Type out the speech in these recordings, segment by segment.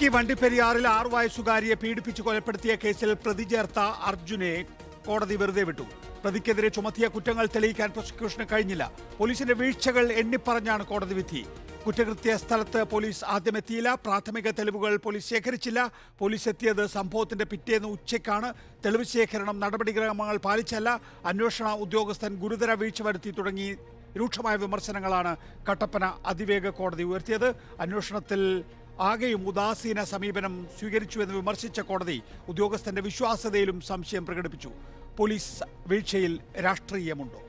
ഇടുക്കി വണ്ടിപ്പെരിയാറിൽ 6 വയസ്സുകാരിയെ പീഡിപ്പിച്ച് കൊലപ്പെടുത്തിയ കേസിൽ പ്രതി ചേർത്ത അർജുനെ കോടതി വെറുതെ വിട്ടു. പ്രതിക്കെതിരെ ചുമത്തിയ കുറ്റങ്ങൾ തെളിയിക്കാൻ പ്രോസിക്യൂഷന് കഴിഞ്ഞില്ല. പോലീസിന്റെ വീഴ്ചകൾ എണ്ണിപ്പറഞ്ഞാണ് കോടതി വിധി. കുറ്റകൃത്യ സ്ഥലത്ത് പോലീസ് ആദ്യം എത്തിയില്ല. പ്രാഥമിക തെളിവുകൾ പോലീസ് ശേഖരിച്ചില്ല. പോലീസ് എത്തിയത് സംഭവത്തിന്റെ പിറ്റേന്ന് ഉച്ചയ്ക്കാണ്. തെളിവ് ശേഖരണം നടപടിക്രമങ്ങൾ പാലിച്ചല്ല. അന്വേഷണ ഉദ്യോഗസ്ഥൻ ഗുരുതര വീഴ്ച വരുത്തി തുടങ്ങി രൂക്ഷമായ വിമർശനങ്ങളാണ് കട്ടപ്പന അതിവേഗ കോടതി ഉയർത്തിയത്. അന്വേഷണത്തിൽ ആകെയും ഉദാസീന സമീപനം സ്വീകരിച്ചുവെന്ന് വിമർശിച്ച കോടതി ഉദ്യോഗസ്ഥന്റെ വിശ്വാസ്യതയിലും സംശയം പ്രകടിപ്പിച്ചു. പോലീസ് വീഴ്ചയിൽ രാഷ്ട്രീയമുണ്ടോ?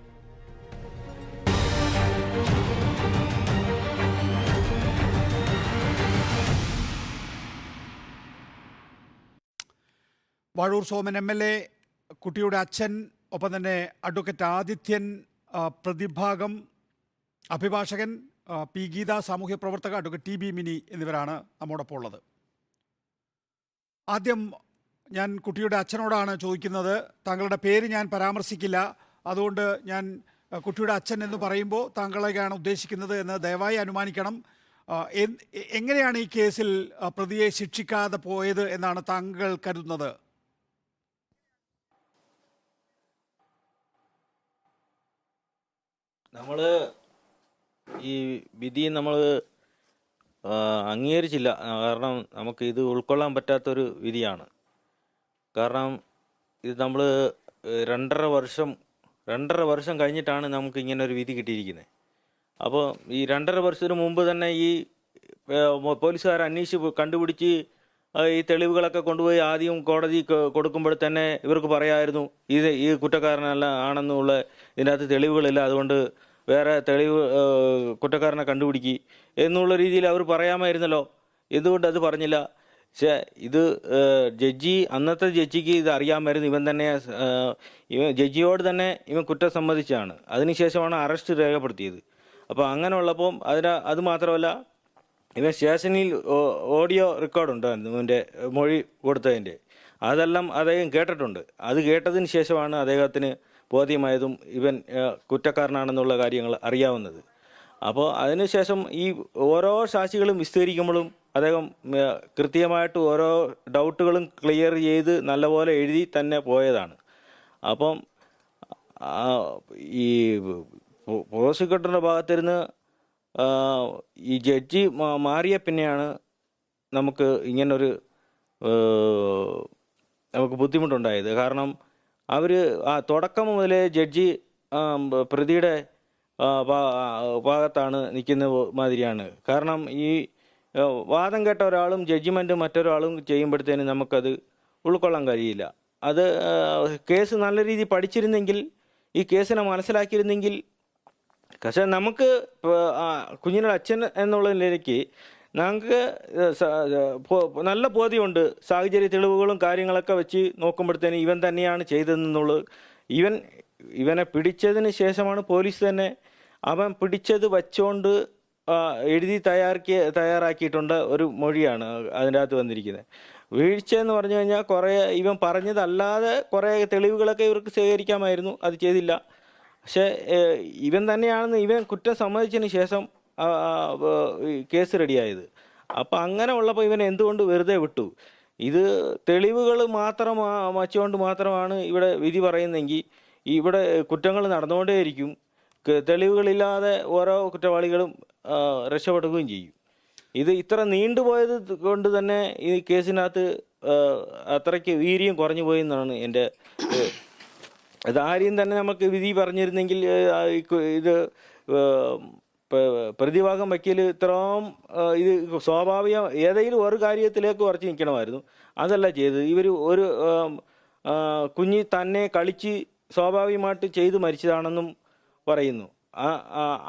വാഴൂർ സോമൻ MLA, കുട്ടിയുടെ അച്ഛൻ, ഒപ്പം തന്നെ അഡ്വക്കേറ്റ് ആദിത്യൻ, പ്രതിഭാഗം അഭിഭാഷകൻ പി ഗീത, സാമൂഹ്യ പ്രവർത്തക അഡ്വക്കേറ്റ് TB മിനി എന്നിവരാണ് നമ്മോടൊപ്പം ഉള്ളത്. ആദ്യം ഞാൻ കുട്ടിയുടെ അച്ഛനോടാണ് ചോദിക്കുന്നത്. താങ്കളുടെ പേര് ഞാൻ പരാമർശിക്കില്ല, അതുകൊണ്ട് ഞാൻ കുട്ടിയുടെ അച്ഛൻ എന്ന് പറയുമ്പോൾ താങ്കളെയാണ് ഉദ്ദേശിക്കുന്നത് എന്ന് ദയവായി അനുമാനിക്കണം. എങ്ങനെയാണ് ഈ കേസിൽ പ്രതിയെ ശിക്ഷിക്കാതെ പോയത് എന്നാണ് താങ്കൾ കരുതുന്നത്? നമ്മൾ ഈ വിധി നമ്മൾ അംഗീകരിച്ചില്ല. കാരണം നമുക്ക് ഇത് ഉൾക്കൊള്ളാൻ പറ്റാത്തൊരു വിധിയാണ്. കാരണം ഇത് നമ്മൾ രണ്ടര വർഷം കഴിഞ്ഞിട്ടാണ് നമുക്ക് ഇങ്ങനെ ഒരു വിധി കിട്ടിയിരിക്കുന്നത്. അപ്പോൾ ഈ 2.5 വർഷത്തിന് മുമ്പ് തന്നെ ഈ പോലീസുകാർ അന്വേഷിച്ച് കണ്ടുപിടിച്ച് ഈ തെളിവുകളൊക്കെ കൊണ്ടുപോയി ആദ്യം കോടതി കൊടുക്കുമ്പോൾ തന്നെ ഇവർക്ക് പറയാമായിരുന്നു ഈ കുറ്റക്കാരനല്ല ആണെന്നുള്ള ഇതിനകത്ത് തെളിവുകളില്ല, അതുകൊണ്ട് വേറെ തെളിവ് കുറ്റക്കാരനെ കണ്ടുപിടിക്കുക എന്നുള്ള രീതിയിൽ അവർ പറയാമായിരുന്നല്ലോ. എന്തുകൊണ്ട് അത് പറഞ്ഞില്ല? പക്ഷേ ഇത് അന്നത്തെ ജഡ്ജിക്ക് ഇത് അറിയാമായിരുന്നു. ഇവൻ തന്നെ ജഡ്ജിയോട് തന്നെ ഇവൻ കുറ്റം സമ്മതിച്ചാണ്. അതിനുശേഷമാണ് അറസ്റ്റ് രേഖപ്പെടുത്തിയത്. അപ്പോൾ അങ്ങനെ ഉള്ളപ്പോൾ അത് മാത്രമല്ല, ഇവൻ സ്റ്റേഷനിൽ ഓഡിയോ റെക്കോർഡുണ്ടായിരുന്നു ഇവൻ്റെ മൊഴി കൊടുത്തതിൻ്റെ. അതെല്ലാം അദ്ദേഹം കേട്ടിട്ടുണ്ട്. അത് കേട്ടതിന് ശേഷമാണ് അദ്ദേഹത്തിന് ബോധ്യമായതും ഇവൻ കുറ്റക്കാരനാണെന്നുള്ള കാര്യങ്ങൾ അറിയാവുന്നത്. അപ്പോൾ അതിനുശേഷം ഈ ഓരോ സാക്ഷികളും വിസ്തരിക്കുമ്പോഴും അദ്ദേഹം കൃത്യമായിട്ട് ഓരോ ഡൗട്ടുകളും ക്ലിയർ ചെയ്ത് നല്ലപോലെ എഴുതി തന്നെ പോയതാണ്. അപ്പം ഈ പ്രോസിക്യൂട്ടറുടെ ഭാഗത്തിരുന്ന് ഈ ജഡ്ജി മാറിയ പിന്നെയാണ് നമുക്ക് ഇങ്ങനൊരു നമുക്ക് ബുദ്ധിമുട്ടുണ്ടായത്. കാരണം അവർ തുടക്കം മുതലേ ജഡ്ജി പ്രതിയുടെ ഭാഗത്താണ് നിൽക്കുന്ന മാതിരിയാണ്. കാരണം ഈ വാദം കേട്ട ഒരാളും ജഡ്ജിമെൻറ്റ് മറ്റൊരാളും ചെയ്യുമ്പോഴത്തേന് നമുക്കത് ഉൾക്കൊള്ളാൻ കഴിയില്ല. അത് കേസ് നല്ല രീതിയിൽ പഠിച്ചിരുന്നെങ്കിൽ, ഈ കേസിനെ മനസ്സിലാക്കിയിരുന്നെങ്കിൽ, പക്ഷേ നമുക്ക് കുഞ്ഞിൻ്റെ അച്ഛൻ എന്നുള്ള നിലയ്ക്ക് ഞങ്ങൾക്ക് നല്ല ബോധ്യമുണ്ട്. സാഹചര്യ തെളിവുകളും കാര്യങ്ങളൊക്കെ വെച്ച് നോക്കുമ്പോഴത്തേന് ഇവൻ തന്നെയാണ് ചെയ്തതെന്നുള്ളത്. ഇവനെ പിടിച്ചതിന് ശേഷമാണ് പോലീസ് തന്നെ അവൻ പിടിച്ചത് വച്ചുകൊണ്ട് എഴുതി തയ്യാറാക്കിയിട്ടുണ്ട് ഒരു മൊഴിയാണ് അതിൻ്റെ അകത്ത് വന്നിരിക്കുന്നത്. വീഴ്ച എന്ന് പറഞ്ഞു കഴിഞ്ഞാൽ കുറേ ഇവൻ പറഞ്ഞതല്ലാതെ കുറേ തെളിവുകളൊക്കെ ഇവർക്ക് ശേഖരിക്കാമായിരുന്നു, അത് ചെയ്തില്ല. പക്ഷേ ഇവൻ തന്നെയാണെന്ന് ഇവൻ കുറ്റം സമ്മതിച്ചതിന് ശേഷം കേസ് റെഡിയായത്. അപ്പം അങ്ങനെ ഉള്ളപ്പോൾ ഇവൻ എന്തുകൊണ്ട് വെറുതെ വിട്ടു? ഇത് തെളിവുകൾ മാത്രം വച്ചുകൊണ്ട് മാത്രമാണ് ഇവിടെ വിധി പറയുന്നതെങ്കിൽ ഇവിടെ കുറ്റങ്ങൾ നടന്നുകൊണ്ടേയിരിക്കും. തെളിവുകളില്ലാതെ ഓരോ കുറ്റവാളികളും രക്ഷപ്പെടുകയും ചെയ്യും. ഇത് ഇത്ര നീണ്ടുപോയത് കൊണ്ട് തന്നെ ഈ കേസിനകത്ത് അത്രയ്ക്ക് വീര്യം കുറഞ്ഞു പോയെന്നാണ് എൻ്റെ. ഇതാരെയും തന്നെ നമുക്ക് വിധി പറഞ്ഞിരുന്നെങ്കിൽ ഇത് പ്രതിഭാഗം വക്കീൽ ഇത്രയും ഇത് സ്വാഭാവികം ഏതെങ്കിലും ഒരു കാര്യത്തിലേക്ക് ഉറച്ചു നിൽക്കണമായിരുന്നു. അതല്ല ചെയ്തത്. ഇവർ ഒരു കുഞ്ഞി തന്നെ കളിച്ച് സ്വാഭാവികമായിട്ട് ചെയ്ത് മരിച്ചതാണെന്നും പറയുന്നു.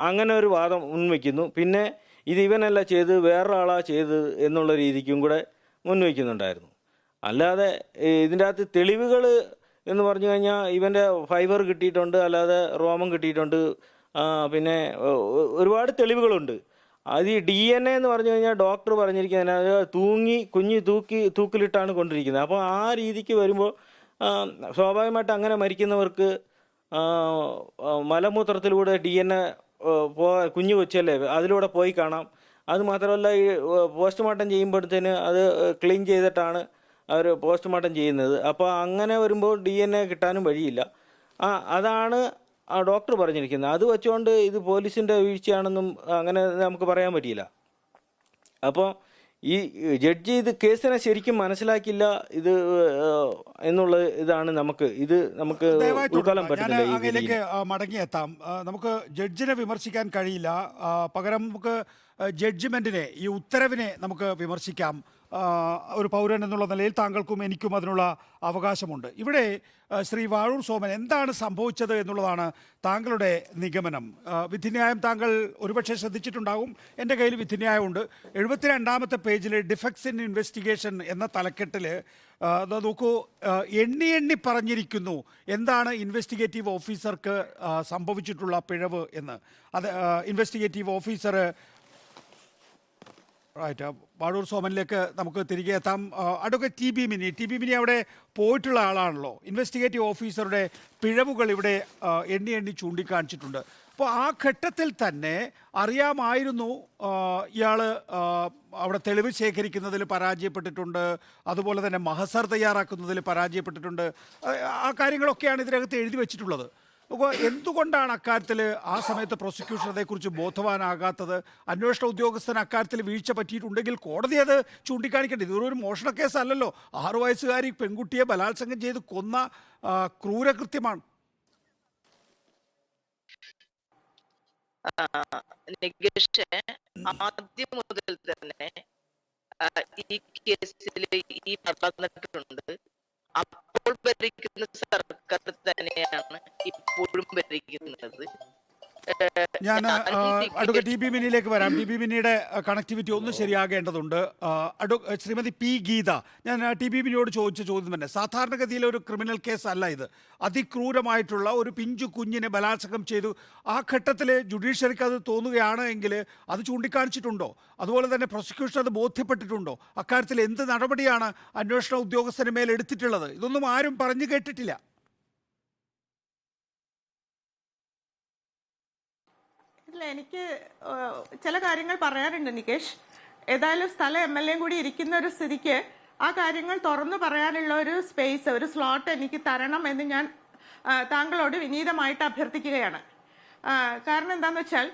അങ്ങനെ ഒരു വാദം മുൻവയ്ക്കുന്നു. പിന്നെ ഇത് ഇവനല്ല ചെയ്ത് വേറൊരാളാ ചെയ്ത് എന്നുള്ള രീതിക്കും കൂടെ മുൻവയ്ക്കുന്നുണ്ടായിരുന്നു. അല്ലാതെ ഇതിൻ്റെ അകത്ത് തെളിവുകൾ എന്ന് പറഞ്ഞു കഴിഞ്ഞാൽ ഇവൻ്റെ ഫൈബർ കിട്ടിയിട്ടുണ്ട്, അല്ലാതെ റോമം കിട്ടിയിട്ടുണ്ട്, പിന്നെ ഒരുപാട് തെളിവുകളുണ്ട്. അത് ഈ DNA എന്ന് പറഞ്ഞു കഴിഞ്ഞാൽ ഡോക്ടർ പറഞ്ഞിരിക്കുന്നത് കുഞ്ഞ് തൂക്കിലിട്ടാണ് കൊണ്ടിരിക്കുന്നത്. അപ്പോൾ ആ രീതിക്ക് വരുമ്പോൾ സ്വാഭാവികമായിട്ട് അങ്ങനെ മരിക്കുന്നവർക്ക് മലമൂത്രത്തിലൂടെ DNA കുഞ്ഞു കൊച്ചല്ലേ അതിലൂടെ പോയി കാണാം. അത് മാത്രമല്ല ഈ പോസ്റ്റ്മോർട്ടം ചെയ്യുമ്പോഴത്തേന് അത് ക്ലീൻ ചെയ്തിട്ടാണ് അവർ പോസ്റ്റ്മോർട്ടം ചെയ്യുന്നത്. അപ്പോൾ അങ്ങനെ വരുമ്പോൾ DNA കിട്ടാനും വഴിയില്ല. അതാണ് ആ ഡോക്ടർ പറഞ്ഞിരിക്കുന്നത്. അത് വെച്ചുകൊണ്ട് ഇത് പോലീസിൻ്റെ വീഴ്ചയാണെന്നും അങ്ങനെ നമുക്ക് പറയാൻ പറ്റിയില്ല. അപ്പോൾ ഈ ജഡ്ജി ഇത് കേസിനെ ശരിക്കും മനസ്സിലാക്കില്ല ഇത് എന്നുള്ള ഇതാണ് നമുക്ക് ഉൾക്കൊള്ളാൻ പറ്റുന്നില്ല. ഈ അങ്ങയിലേക്ക് മടങ്ങിയെത്താം. നമുക്ക് ജഡ്ജിനെ വിമർശിക്കാൻ കഴിയില്ല. പകരം നമുക്ക് ജഡ്ജ്മെന്റിനെ, ഈ ഉത്തരവിനെ നമുക്ക് വിമർശിക്കാം. ഒരു പൗരൻ എന്നുള്ള നിലയിൽ താങ്കൾക്കും എനിക്കും അതിനുള്ള അവകാശമുണ്ട്. ഇവിടെ ശ്രീ വാഴൂർ സോമൻ, എന്താണ് സംഭവിച്ചത് എന്നുള്ളതാണ് താങ്കളുടെ നിഗമനം. വിധിന്യായം താങ്കൾ ഒരുപക്ഷെ ശ്രദ്ധിച്ചിട്ടുണ്ടാകും. എൻ്റെ കയ്യിൽ വിധിന്യായമുണ്ട്. 72ാമത്തെ പേജിൽ ഡിഫക്ട്സ് ഇൻ ഇൻവെസ്റ്റിഗേഷൻ എന്ന തലക്കെട്ടിൽ നോക്കൂ, എണ്ണി പറഞ്ഞിരിക്കുന്നു എന്താണ് ഇൻവെസ്റ്റിഗേറ്റീവ് ഓഫീസർക്ക് സംഭവിച്ചിട്ടുള്ള പിഴവ് എന്ന്. അത് ഇൻവെസ്റ്റിഗേറ്റീവ് ഓഫീസർ റൈറ്റ്. വാഴൂർ സോമനിലേക്ക് നമുക്ക് തിരികെ എത്താം. അഡ്വക്കേറ്റ് ടി ബി മിനി അവിടെ പോയിട്ടുള്ള ആളാണല്ലോ. ഇൻവെസ്റ്റിഗേറ്റീവ് ഓഫീസറുടെ പിഴവുകൾ ഇവിടെ എണ്ണി ചൂണ്ടിക്കാണിച്ചിട്ടുണ്ട്. അപ്പോൾ ആ ഘട്ടത്തിൽ തന്നെ അറിയാമായിരുന്നു ഇയാൾ അവിടെ തെളിവ് ശേഖരിക്കുന്നതിൽ പരാജയപ്പെട്ടിട്ടുണ്ട്, അതുപോലെ തന്നെ മഹസർ തയ്യാറാക്കുന്നതിൽ പരാജയപ്പെട്ടിട്ടുണ്ട്. ആ കാര്യങ്ങളൊക്കെയാണ് ഇതിനകത്ത് എഴുതി വെച്ചിട്ടുള്ളത്. അപ്പോൾ എന്തുകൊണ്ടാണ് അക്കാര്യത്തിൽ ആ സമയത്ത് പ്രോസിക്യൂഷൻ അതേക്കുറിച്ച് ബോധവാനാകാത്തത്? അന്വേഷണ ഉദ്യോഗസ്ഥന് അക്കാര്യത്തിൽ വീഴ്ച പറ്റിയിട്ടുണ്ടെങ്കിൽ കോടതി അത് ചൂണ്ടിക്കാണിക്കേണ്ടത്. ഇതൊരു മോഷണ കേസല്ലല്ലോ. 6 വയസ്സുകാരി പെൺകുട്ടിയെ ബലാത്സംഗം ചെയ്ത് കൊന്ന ക്രൂരകൃത്യമാണ്. ആദ്യം മുതൽ തന്നെ ഈ കേസിൽ ഈ നടന്നിട്ടുണ്ട്. അപ്പോൾ ഭരിക്കുന്ന സർക്കാർ തന്നെയാണ് ഇപ്പോഴും ഭരിക്കുന്നത്. ഞാൻ അഡ്വക്കേറ്റ് ടി ബി മിനിയിലേക്ക് വരാം. ടി ബി മിനിയുടെ കണക്ടിവിറ്റി ഒന്ന് ശരിയാകേണ്ടതുണ്ട്. ശ്രീമതി പി ഗീത, ഞാൻ ടി ബി മിനിയോട് ചോദിച്ച ചോദ്യം തന്നെ. സാധാരണഗതിയിൽ ഒരു ക്രിമിനൽ കേസ് അല്ല ഇത്. അതിക്രൂരമായിട്ടുള്ള ഒരു പിഞ്ചു കുഞ്ഞിനെ ബലാത്സംഗം ചെയ്തു. ആ ഘട്ടത്തിൽ ജുഡീഷ്യറിക്ക് അത് തോന്നുകയാണ് എങ്കിൽ അത് ചൂണ്ടിക്കാണിച്ചിട്ടുണ്ടോ? അതുപോലെ തന്നെ പ്രോസിക്യൂഷൻ അത് ബോധ്യപ്പെട്ടിട്ടുണ്ടോ? അക്കാര്യത്തിൽ എന്ത് നടപടിയാണ് അന്വേഷണ ഉദ്യോഗസ്ഥന് മേൽ എടുത്തിട്ടുള്ളത്? ഇതൊന്നും ആരും പറഞ്ഞു കേട്ടിട്ടില്ല. എനിക്ക് ചില കാര്യങ്ങൾ പറയാനുണ്ട് നികേഷ്. ഏതായാലും സ്ഥലം MLA കൂടി ഇരിക്കുന്ന ഒരു സ്ഥിതിക്ക് ആ കാര്യങ്ങൾ തുറന്നു പറയാനുള്ള ഒരു സ്പേസ്, ഒരു സ്ലോട്ട് എനിക്ക് തരണം എന്ന് ഞാൻ താങ്കളോട് വിനീതമായിട്ട് അഭ്യർത്ഥിക്കുകയാണ്. കാരണം എന്താണെന്ന് വെച്ചാൽ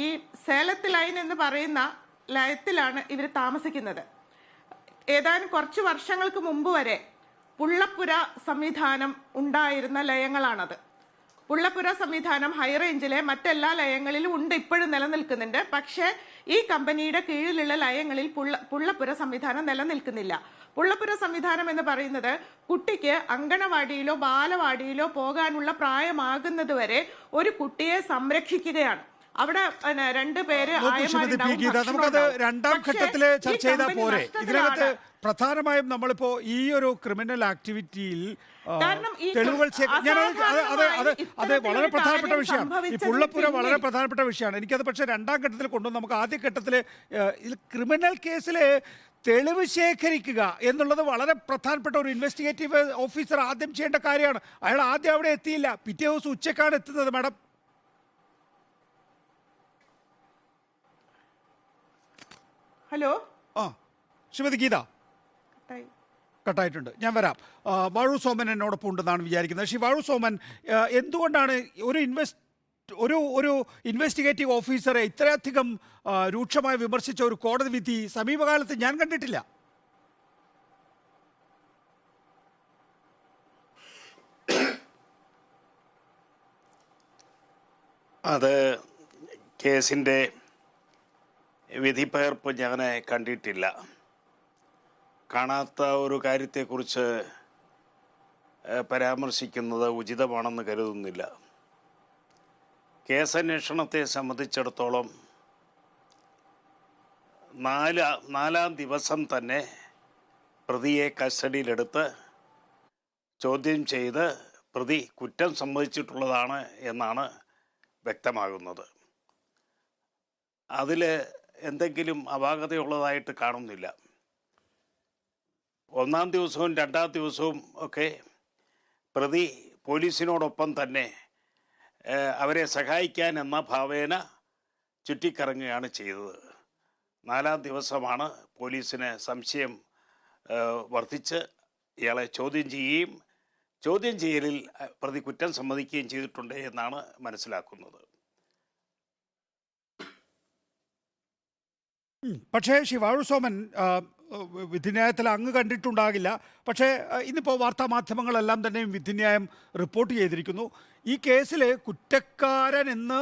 ഈ സേലത്ത് ലൈൻ എന്ന് പറയുന്ന ലയത്തിലാണ് ഇവർ താമസിക്കുന്നത്. ഏതാനും കുറച്ച് വർഷങ്ങൾക്ക് മുമ്പ് വരെ പുള്ളപ്പുര സംവിധാനം ഉണ്ടായിരുന്ന ലയങ്ങളാണത്. പുള്ളപ്പുര സംവിധാനം ഹൈറേഞ്ചിലെ മറ്റെല്ലാ ലയങ്ങളിലും ഉണ്ട്, ഇപ്പോഴും നിലനിൽക്കുന്നുണ്ട്. പക്ഷേ ഈ കമ്പനിയുടെ കീഴിലുള്ള ലയങ്ങളിൽ പുള്ളപ്പുര സംവിധാനം നിലനിൽക്കുന്നില്ല. പുള്ളപ്പുര സംവിധാനം എന്ന് പറയുന്നത് കുട്ടിക്ക് അങ്കണവാടിയിലോ ബാലവാടിയിലോ പോകാനുള്ള പ്രായമാകുന്നത് വരെ ഒരു കുട്ടിയെ സംരക്ഷിക്കുകയാണ്. അവിടെ 2 പേര് നമുക്കത് രണ്ടാം ഘട്ടത്തില് ചർച്ച ചെയ്താൽ പോരെ? ഇതിനകത്ത് പ്രധാനമായും നമ്മളിപ്പോ ഈ ഒരു ക്രിമിനൽ ആക്ടിവിറ്റിയിൽ തെളിവുകൾ അത് വളരെ പ്രധാനപ്പെട്ട വിഷയമാണ്. ഈ പുള്ളപ്പുര വളരെ പ്രധാനപ്പെട്ട വിഷയമാണ്. എനിക്കത് പക്ഷേ രണ്ടാം ഘട്ടത്തിൽ കൊണ്ടുവന്ന് നമുക്ക് ആദ്യ ഘട്ടത്തിൽ ക്രിമിനൽ കേസിൽ തെളിവ് ശേഖരിക്കുക എന്നുള്ളത് വളരെ പ്രധാനപ്പെട്ട ഒരു ഇൻവെസ്റ്റിഗേറ്റീവ് ഓഫീസർ ആദ്യം ചെയ്യേണ്ട കാര്യമാണ്. അയാൾ ആദ്യം അവിടെ എത്തിയില്ല, പിറ്റേ ദിവസം ഉച്ചക്കാണ് എത്തുന്നത്. മാഡം ഹലോ, ശ്രീമതി ഗീത കട്ടായിട്ടുണ്ട്. ഞാൻ വരാം. വാഴൂർ സോമൻ എന്നോടൊപ്പം ഉണ്ടെന്നാണ് വിചാരിക്കുന്നത്. ശ്രീ വാഴൂർ സോമൻ, എന്തുകൊണ്ടാണ് ഒരു ഇൻവെസ്റ്റിഗേറ്റീവ് ഓഫീസറെ ഇത്രയധികം രൂക്ഷമായി വിമർശിച്ച ഒരു കോടതി വിധി സമീപകാലത്ത് ഞാൻ കണ്ടിട്ടില്ല? അത് കേസിൻ്റെ വിധിപ്പകർപ്പ് ഞാൻ കണ്ടിട്ടില്ല. കാണാത്ത ഒരു കാര്യത്തെക്കുറിച്ച് പരാമർശിക്കുന്നത് ഉചിതമാണെന്ന് കരുതുന്നില്ല. കേസന്വേഷണത്തെ സംബന്ധിച്ചിടത്തോളം നാലാം ദിവസം തന്നെ പ്രതിയെ കസ്റ്റഡിയിലെടുത്ത് ചോദ്യം ചെയ്ത് പ്രതി കുറ്റം സമ്മതിച്ചിട്ടുള്ളതാണ് എന്നാണ് വ്യക്തമാകുന്നത്. അതിൽ എന്തെങ്കിലും അപാകതയുള്ളതായിട്ട് കാണുന്നില്ല. ഒന്നാം ദിവസവും രണ്ടാം ദിവസവും ഒക്കെ പ്രതി പോലീസിനോടൊപ്പം തന്നെ അവരെ സഹായിക്കാൻ എന്ന ഭാവേന ചുറ്റിക്കറങ്ങുകയാണ് ചെയ്തത്. 4-ാം ദിവസമാണ് പോലീസിന് സംശയം വർദ്ധിച്ച് ഇയാളെ ചോദ്യം ചെയ്യുകയും ചോദ്യം ചെയ്യലിൽ പ്രതി കുറ്റം സമ്മതിക്കുകയും ചെയ്തിട്ടുണ്ട് എന്നാണ് മനസ്സിലാക്കുന്നത്. പക്ഷേ ശിവാഴു സോമൻ, വിധിന്യായത്തിൽ അങ്ങ് കണ്ടിട്ടുണ്ടാകില്ല, പക്ഷേ ഇന്നിപ്പോൾ വാർത്താമാധ്യമങ്ങളെല്ലാം തന്നെ വിധിന്യായം റിപ്പോർട്ട് ചെയ്തിരിക്കുന്നു. ഈ കേസിൽ കുറ്റക്കാരൻ എന്ന്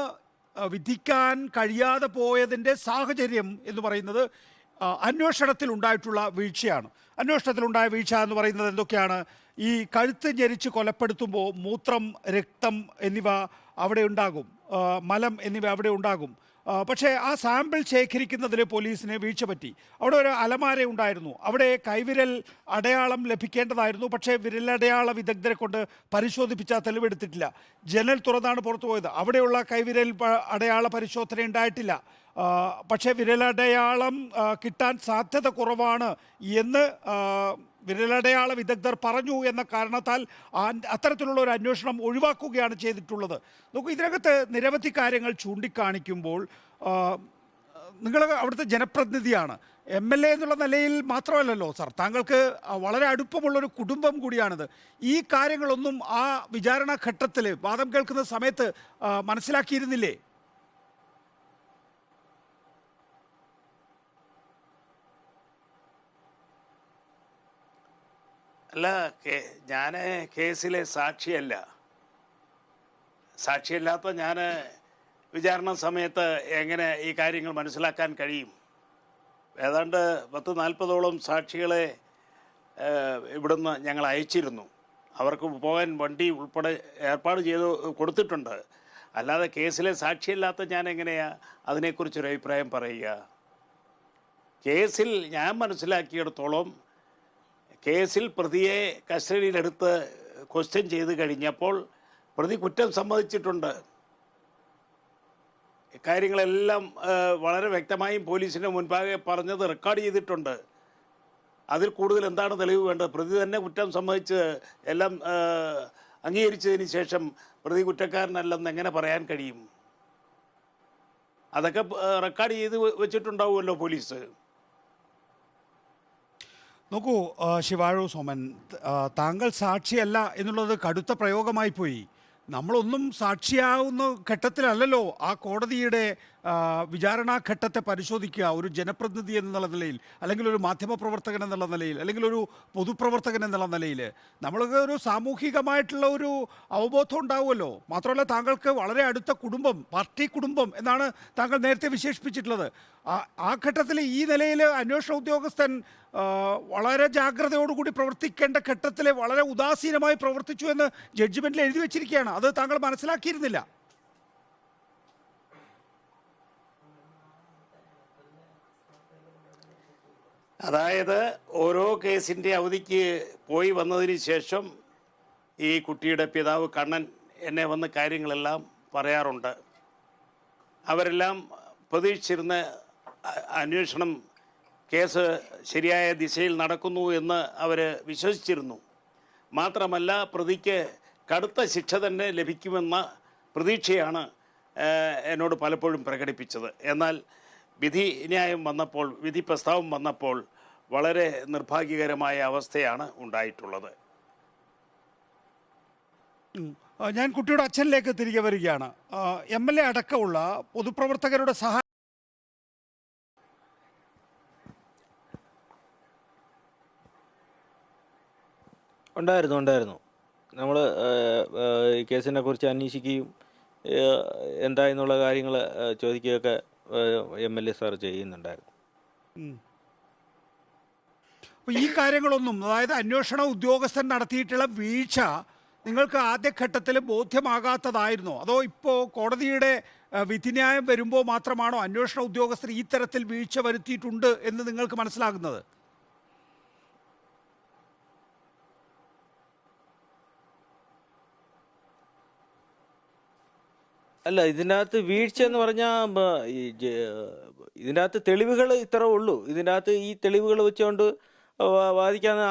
വിധിക്കാൻ കഴിയാതെ പോയതിൻ്റെ സാഹചര്യം എന്ന് പറയുന്നത് അന്വേഷണത്തിൽ ഉണ്ടായിട്ടുള്ള വീഴ്ചയാണ്. അന്വേഷണത്തിലുണ്ടായ വീഴ്ച എന്ന് പറയുന്നത് എന്തൊക്കെയാണ്? ഈ കഴുത്ത് ഞെരിച്ച് കൊലപ്പെടുത്തുമ്പോൾ മൂത്രം, രക്തം എന്നിവ അവിടെ ഉണ്ടാകും, മലം എന്നിവ അവിടെ ഉണ്ടാകും. പക്ഷേ ആ സാമ്പിൾ ശേഖരിക്കുന്നതിൽ പോലീസിന് വീഴ്ച പറ്റി. അവിടെ ഒരു അലമാര ഉണ്ടായിരുന്നു, അവിടെ കൈവിരൽ അടയാളം ലഭിക്കേണ്ടതായിരുന്നു, പക്ഷേ വിരലടയാള വിദഗ്ധരെ കൊണ്ട് പരിശോധിപ്പിച്ച തെളിവെടുത്തിട്ടില്ല. ജനൽ തുറന്നാണ് പുറത്തു പോയത്, അവിടെയുള്ള കൈവിരൽ അടയാള പരിശോധന ഉണ്ടായിട്ടില്ല. പക്ഷേ വിരലടയാളം കിട്ടാൻ സാധ്യത കുറവാണ് എന്ന് വിരലടയാള വിദഗ്ധർ പറഞ്ഞു എന്ന കാരണത്താൽ അത്തരത്തിലുള്ള ഒരു അന്വേഷണം ഒഴിവാക്കുകയാണ് ചെയ്തിട്ടുള്ളത്. നോക്കൂ, ഇതിനകത്ത് നിരവധി കാര്യങ്ങൾ ചൂണ്ടിക്കാണിക്കുമ്പോൾ നിങ്ങൾ അവിടുത്തെ ജനപ്രതിനിധിയാണ്, MLA എന്നുള്ള നിലയിൽ മാത്രമല്ലല്ലോ സർ, താങ്കൾക്ക് വളരെ അടുപ്പമുള്ളൊരു കുടുംബം കൂടിയാണിത്. ഈ കാര്യങ്ങളൊന്നും ആ വിചാരണ ഘട്ടത്തിൽ വാദം കേൾക്കുന്ന സമയത്ത് മനസ്സിലാക്കിയിരുന്നില്ലേ? അല്ല, ഞാൻ കേസിലെ സാക്ഷിയല്ല. സാക്ഷിയല്ലാത്ത ഞാൻ വിചാരണ സമയത്ത് എങ്ങനെ ഈ കാര്യങ്ങൾ മനസ്സിലാക്കാൻ കഴിയും? ഏതാണ്ട് 10-40ഓളം സാക്ഷികളെ ഇവിടുന്ന് ഞങ്ങൾ അയച്ചിരുന്നു. അവർക്ക് പോകാൻ വണ്ടി ഉൾപ്പെടെ ഏർപ്പാട് ചെയ്ത് കൊടുത്തിട്ടുണ്ട്. അല്ലാതെ കേസിലെ സാക്ഷിയല്ലാത്ത ഞാൻ എങ്ങനെയാണ് അതിനെക്കുറിച്ചൊരു അഭിപ്രായം പറയുക? കേസിൽ ഞാൻ മനസ്സിലാക്കിയിടത്തോളം കേസിൽ പ്രതിയെ കസ്റ്റഡിയിലെടുത്ത് ക്വസ്റ്റ്യൻ ചെയ്ത് കഴിഞ്ഞപ്പോൾ പ്രതി കുറ്റം സമ്മതിച്ചിട്ടുണ്ട്. ഇക്കാര്യങ്ങളെല്ലാം വളരെ വ്യക്തമായും പോലീസിൻ്റെ മുൻപാകെ പറഞ്ഞത് റെക്കോർഡ് ചെയ്തിട്ടുണ്ട്. അതിൽ കൂടുതൽ എന്താണ് തെളിവ് വേണ്ടത്? പ്രതി തന്നെ കുറ്റം സമ്മതിച്ച് എല്ലാം അംഗീകരിച്ചതിന് ശേഷം പ്രതി കുറ്റക്കാരനല്ലെന്ന് എങ്ങനെ പറയാൻ കഴിയും? അതൊക്കെ റെക്കോർഡ് ചെയ്ത് വെച്ചിട്ടുണ്ടാവുമല്ലോ പോലീസ്. നോക്കൂ ശിവാഴു സോമൻ, താങ്കൾ സാക്ഷിയല്ല എന്നുള്ളത് കടുത്ത പ്രയോഗമായി പോയി. നമ്മളൊന്നും സാക്ഷിയാവുന്ന ഘട്ടത്തിലല്ലല്ലോ ആ കോടതിയുടെ വിചാരണാഘട്ടത്തെ പരിശോധിക്കുക. ഒരു ജനപ്രതിനിധി എന്നുള്ള നിലയിൽ, അല്ലെങ്കിൽ ഒരു മാധ്യമപ്രവർത്തകൻ എന്നുള്ള നിലയിൽ, അല്ലെങ്കിൽ ഒരു പൊതുപ്രവർത്തകൻ എന്നുള്ള നിലയിൽ നമ്മൾക്ക് ഒരു സാമൂഹികമായിട്ടുള്ള ഒരു അവബോധം ഉണ്ടാവുമല്ലോ. മാത്രമല്ല താങ്കൾക്ക് വളരെ അടുത്ത കുടുംബം, പാർട്ടി കുടുംബം എന്നാണ് താങ്കൾ നേരത്തെ വിശേഷിപ്പിച്ചിട്ടുള്ളത്. ആ ഘട്ടത്തിൽ ഈ നിലയിൽ അന്വേഷണ ഉദ്യോഗസ്ഥൻ വളരെ ജാഗ്രതയോടുകൂടി പ്രവർത്തിക്കേണ്ട ഘട്ടത്തിൽ വളരെ ഉദാസീനമായി പ്രവർത്തിച്ചു എന്ന് ജഡ്ജ്മെന്റിൽ എഴുതി വെച്ചിരിക്കുകയാണ്. അത് താങ്കൾ മനസ്സിലാക്കിയിരുന്നില്ല? അതായത് ഓരോ കേസിൻ്റെ അവധിക്ക് പോയി വന്നതിന് ശേഷം ഈ കുട്ടിയുടെ പിതാവ് കണ്ണൻ എന്നെ വന്ന് കാര്യങ്ങളെല്ലാം പറയാറുണ്ട്. അവരെല്ലാം പ്രതീക്ഷിച്ചിരുന്ന അന്വേഷണം, കേസ് ശരിയായ ദിശയിൽ നടക്കുന്നു എന്ന് അവർ വിശ്വസിച്ചിരുന്നു. മാത്രമല്ല പ്രതിക്ക് കടുത്ത ശിക്ഷ തന്നെ ലഭിക്കുമെന്ന പ്രതീക്ഷയാണ് എന്നോട് പലപ്പോഴും പ്രകടിപ്പിച്ചത്. എന്നാൽ വിധി ന്യായം വന്നപ്പോൾ, വിധി പ്രസ്താവം വന്നപ്പോൾ വളരെ നിർഭാഗ്യകരമായ അവസ്ഥയാണ് ഉണ്ടായിട്ടുള്ളത്. ഞാൻ കുട്ടിയുടെ അച്ഛനിലേക്ക് തിരികെ വരികയാണ്. MLA അടക്കമുള്ള പൊതുപ്രവർത്തകരുടെ സഹായം ഉണ്ടായിരുന്നു. നമ്മൾ ഈ കേസിനെ കുറിച്ച് അന്വേഷിക്കുകയും എന്തായെന്നുള്ള കാര്യങ്ങൾ ചോദിക്കുകയൊക്കെ MLA സാർ ചെയ്യുന്നുണ്ടായിരുന്നു. അപ്പോൾ ഈ കാര്യങ്ങളൊന്നും, അതായത് അന്വേഷണ ഉദ്യോഗസ്ഥൻ നടത്തിയിട്ടുള്ള വീഴ്ച നിങ്ങൾക്ക് ആദ്യഘട്ടത്തിൽ ബോധ്യമാകാത്തതായിരുന്നോ? അതോ ഇപ്പോൾ കോടതിയുടെ വിധിന്യായം വരുമ്പോൾ മാത്രമാണോ അന്വേഷണ ഉദ്യോഗസ്ഥർ ഈ തരത്തിൽ വീഴ്ച വരുത്തിയിട്ടുണ്ട് എന്ന് നിങ്ങൾക്ക് മനസ്സിലാകുന്നത്? അല്ല, ഇതിനകത്ത് വീഴ്ച എന്ന് പറഞ്ഞാൽ ഇതിനകത്ത് തെളിവുകൾ ഇത്ര ഉള്ളൂ. ഇതിനകത്ത് ഈ തെളിവുകൾ വെച്ചുകൊണ്ട് വാദിക്കാന്ന്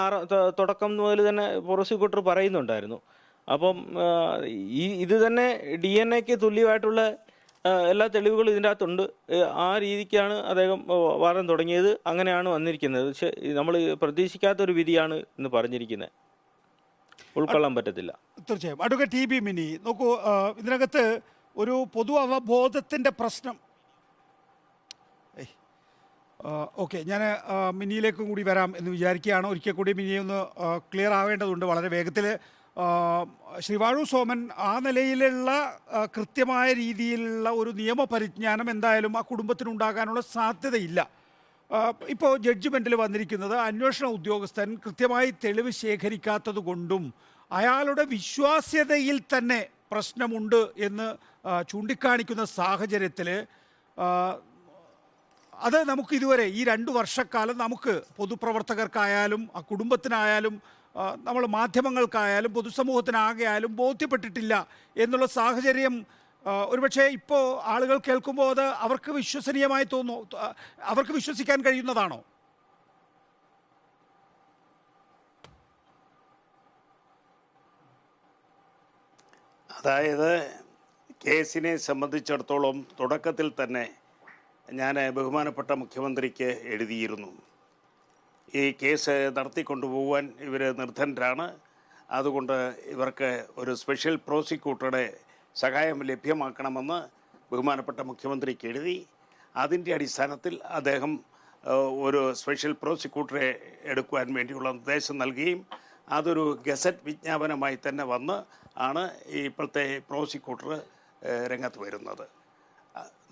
തുടക്കം മുതൽ തന്നെ പ്രോസിക്യൂട്ടർ പറയുന്നുണ്ടായിരുന്നു. അപ്പം ഇത് തന്നെ DNA തുല്യമായിട്ടുള്ള എല്ലാ തെളിവുകളും ഇതിൻ്റെ അകത്തുണ്ട്. ആ രീതിക്കാണ് അദ്ദേഹം വാദം തുടങ്ങിയത്. അങ്ങനെയാണ് വന്നിരിക്കുന്നത്. പക്ഷേ നമ്മൾ പ്രതീക്ഷിക്കാത്തൊരു വിധിയാണ് ഇന്ന് പറഞ്ഞിരിക്കുന്നത്. ഉൾക്കൊള്ളാൻ പറ്റത്തില്ല. തീർച്ചയായും. അഡ്വക്കേറ്റ് ടി ബി മിനി, നോക്കൂ, ഇതിനകത്ത് ഒരു പൊതു അവബോധത്തിൻ്റെ പ്രശ്നം. ഓക്കെ, ഞാൻ മിനിയിലേക്കും കൂടി വരാം എന്ന് വിചാരിക്കുകയാണ്. ഒരിക്കൽ കൂടി മിനിയെ ഒന്ന് ക്ലിയർ ആവേണ്ടതുണ്ട് വളരെ വേഗത്തിൽ. ശ്രീ വാഴൂർ സോമൻ, ആ നിലയിലുള്ള കൃത്യമായ രീതിയിലുള്ള ഒരു നിയമപരിജ്ഞാനം എന്തായാലും ആ കുടുംബത്തിനുണ്ടാകാനുള്ള സാധ്യതയില്ല. ഇപ്പോൾ ജഡ്ജ്മെൻറ്റിൽ വന്നിരിക്കുന്നത് അന്വേഷണ ഉദ്യോഗസ്ഥൻ കൃത്യമായി തെളിവ് ശേഖരിക്കാത്തത് കൊണ്ടും അയാളുടെ വിശ്വാസ്യതയിൽ തന്നെ പ്രശ്നമുണ്ട് എന്ന് ചൂണ്ടിക്കാണിക്കുന്ന സാഹചര്യത്തിൽ അത് നമുക്ക് ഇതുവരെ ഈ 2 വർഷക്കാലം നമുക്ക് പൊതുപ്രവർത്തകർക്കായാലും ആ കുടുംബത്തിനായാലും നമ്മൾ മാധ്യമങ്ങൾക്കായാലും പൊതുസമൂഹത്തിനാകെയായാലും ബോധ്യപ്പെട്ടിട്ടില്ല എന്നുള്ള സാഹചര്യം ഒരുപക്ഷെ ഇപ്പോൾ ആളുകൾ കേൾക്കുമ്പോൾ അത് അവർക്ക് വിശ്വസനീയമായി തോന്നുന്നു, അവർക്ക് വിശ്വസിക്കാൻ കഴിയുന്നതാണോ? അതായത് കേസിനെ സംബന്ധിച്ചിടത്തോളം തുടക്കത്തിൽ തന്നെ ഞാൻ ബഹുമാനപ്പെട്ട മുഖ്യമന്ത്രിക്ക് എഴുതിയിരുന്നു. ഈ കേസ് നടത്തിക്കൊണ്ടുപോകാൻ ഇവർ നിർധനരാണ്, അതുകൊണ്ട് ഇവർക്ക് ഒരു സ്പെഷ്യൽ പ്രോസിക്യൂട്ടറുടെ സഹായം ലഭ്യമാക്കണമെന്ന് ബഹുമാനപ്പെട്ട മുഖ്യമന്ത്രിക്ക് എഴുതി. അതിൻ്റെ അടിസ്ഥാനത്തിൽ അദ്ദേഹം ഒരു സ്പെഷ്യൽ പ്രോസിക്യൂട്ടറെ എടുക്കുവാൻ വേണ്ടിയുള്ള നിർദ്ദേശം നൽകുകയും അതൊരു ഗസറ്റ് വിജ്ഞാപനമായി തന്നെ വന്ന് ആണ് ഇപ്പോഴത്തെ പ്രോസിക്യൂട്ടർ രംഗത്ത് വരുന്നത്.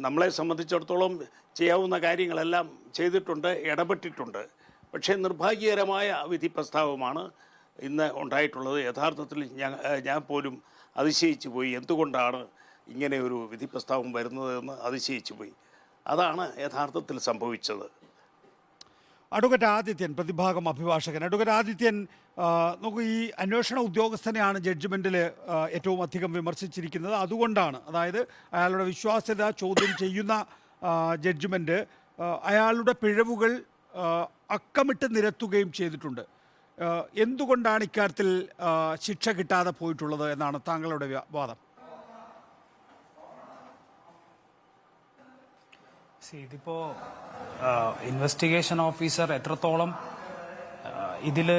നമ്മളെ സംബന്ധിച്ചിടത്തോളം ചെയ്യാവുന്ന കാര്യങ്ങളെല്ലാം ചെയ്തിട്ടുണ്ട്, ഇടപെട്ടിട്ടുണ്ട്. പക്ഷേ നിർഭാഗ്യകരമായ വിധി പ്രസ്താവമാണ് ഇന്ന് ഉണ്ടായിട്ടുള്ളത്. യഥാർത്ഥത്തിൽ ഞാൻ പോലും അതിശയിച്ചു പോയി. എന്തുകൊണ്ടാണ് ഇങ്ങനെ ഒരു വിധി പ്രസ്താവം വരുന്നതെന്ന് അതിശയിച്ചു പോയി. അതാണ് യഥാർത്ഥത്തിൽ സംഭവിച്ചത്. അഡ്വക്കേറ്റ് ആദിത്യൻ, പ്രതിഭാഗം അഭിഭാഷകൻ. അഡ്വക്കേറ്റ് ആദിത്യൻ, നോക്കൂ, ഈ അന്വേഷണ ഉദ്യോഗസ്ഥനെയാണ് ജഡ്ജ്മെൻറ്റിൽ ഏറ്റവും അധികം വിമർശിച്ചിരിക്കുന്നത്. അതുകൊണ്ടാണ്, അതായത് അയാളുടെ വിശ്വാസ്യത ചോദ്യം ചെയ്യുന്ന ജഡ്ജ്മെൻറ്റ് അയാളുടെ പിഴവുകൾ അക്കമിട്ട് നിരത്തുകയും ചെയ്തിട്ടുണ്ട്. എന്തുകൊണ്ടാണ് ഇക്കാര്യത്തിൽ ശിക്ഷ കിട്ടാതെ പോയിട്ടുള്ളത് എന്നാണ് താങ്കളുടെ വാദം? ഇതിപ്പോൾ ഇൻവെസ്റ്റിഗേഷൻ ഓഫീസർ എത്രത്തോളം ഇതിൽ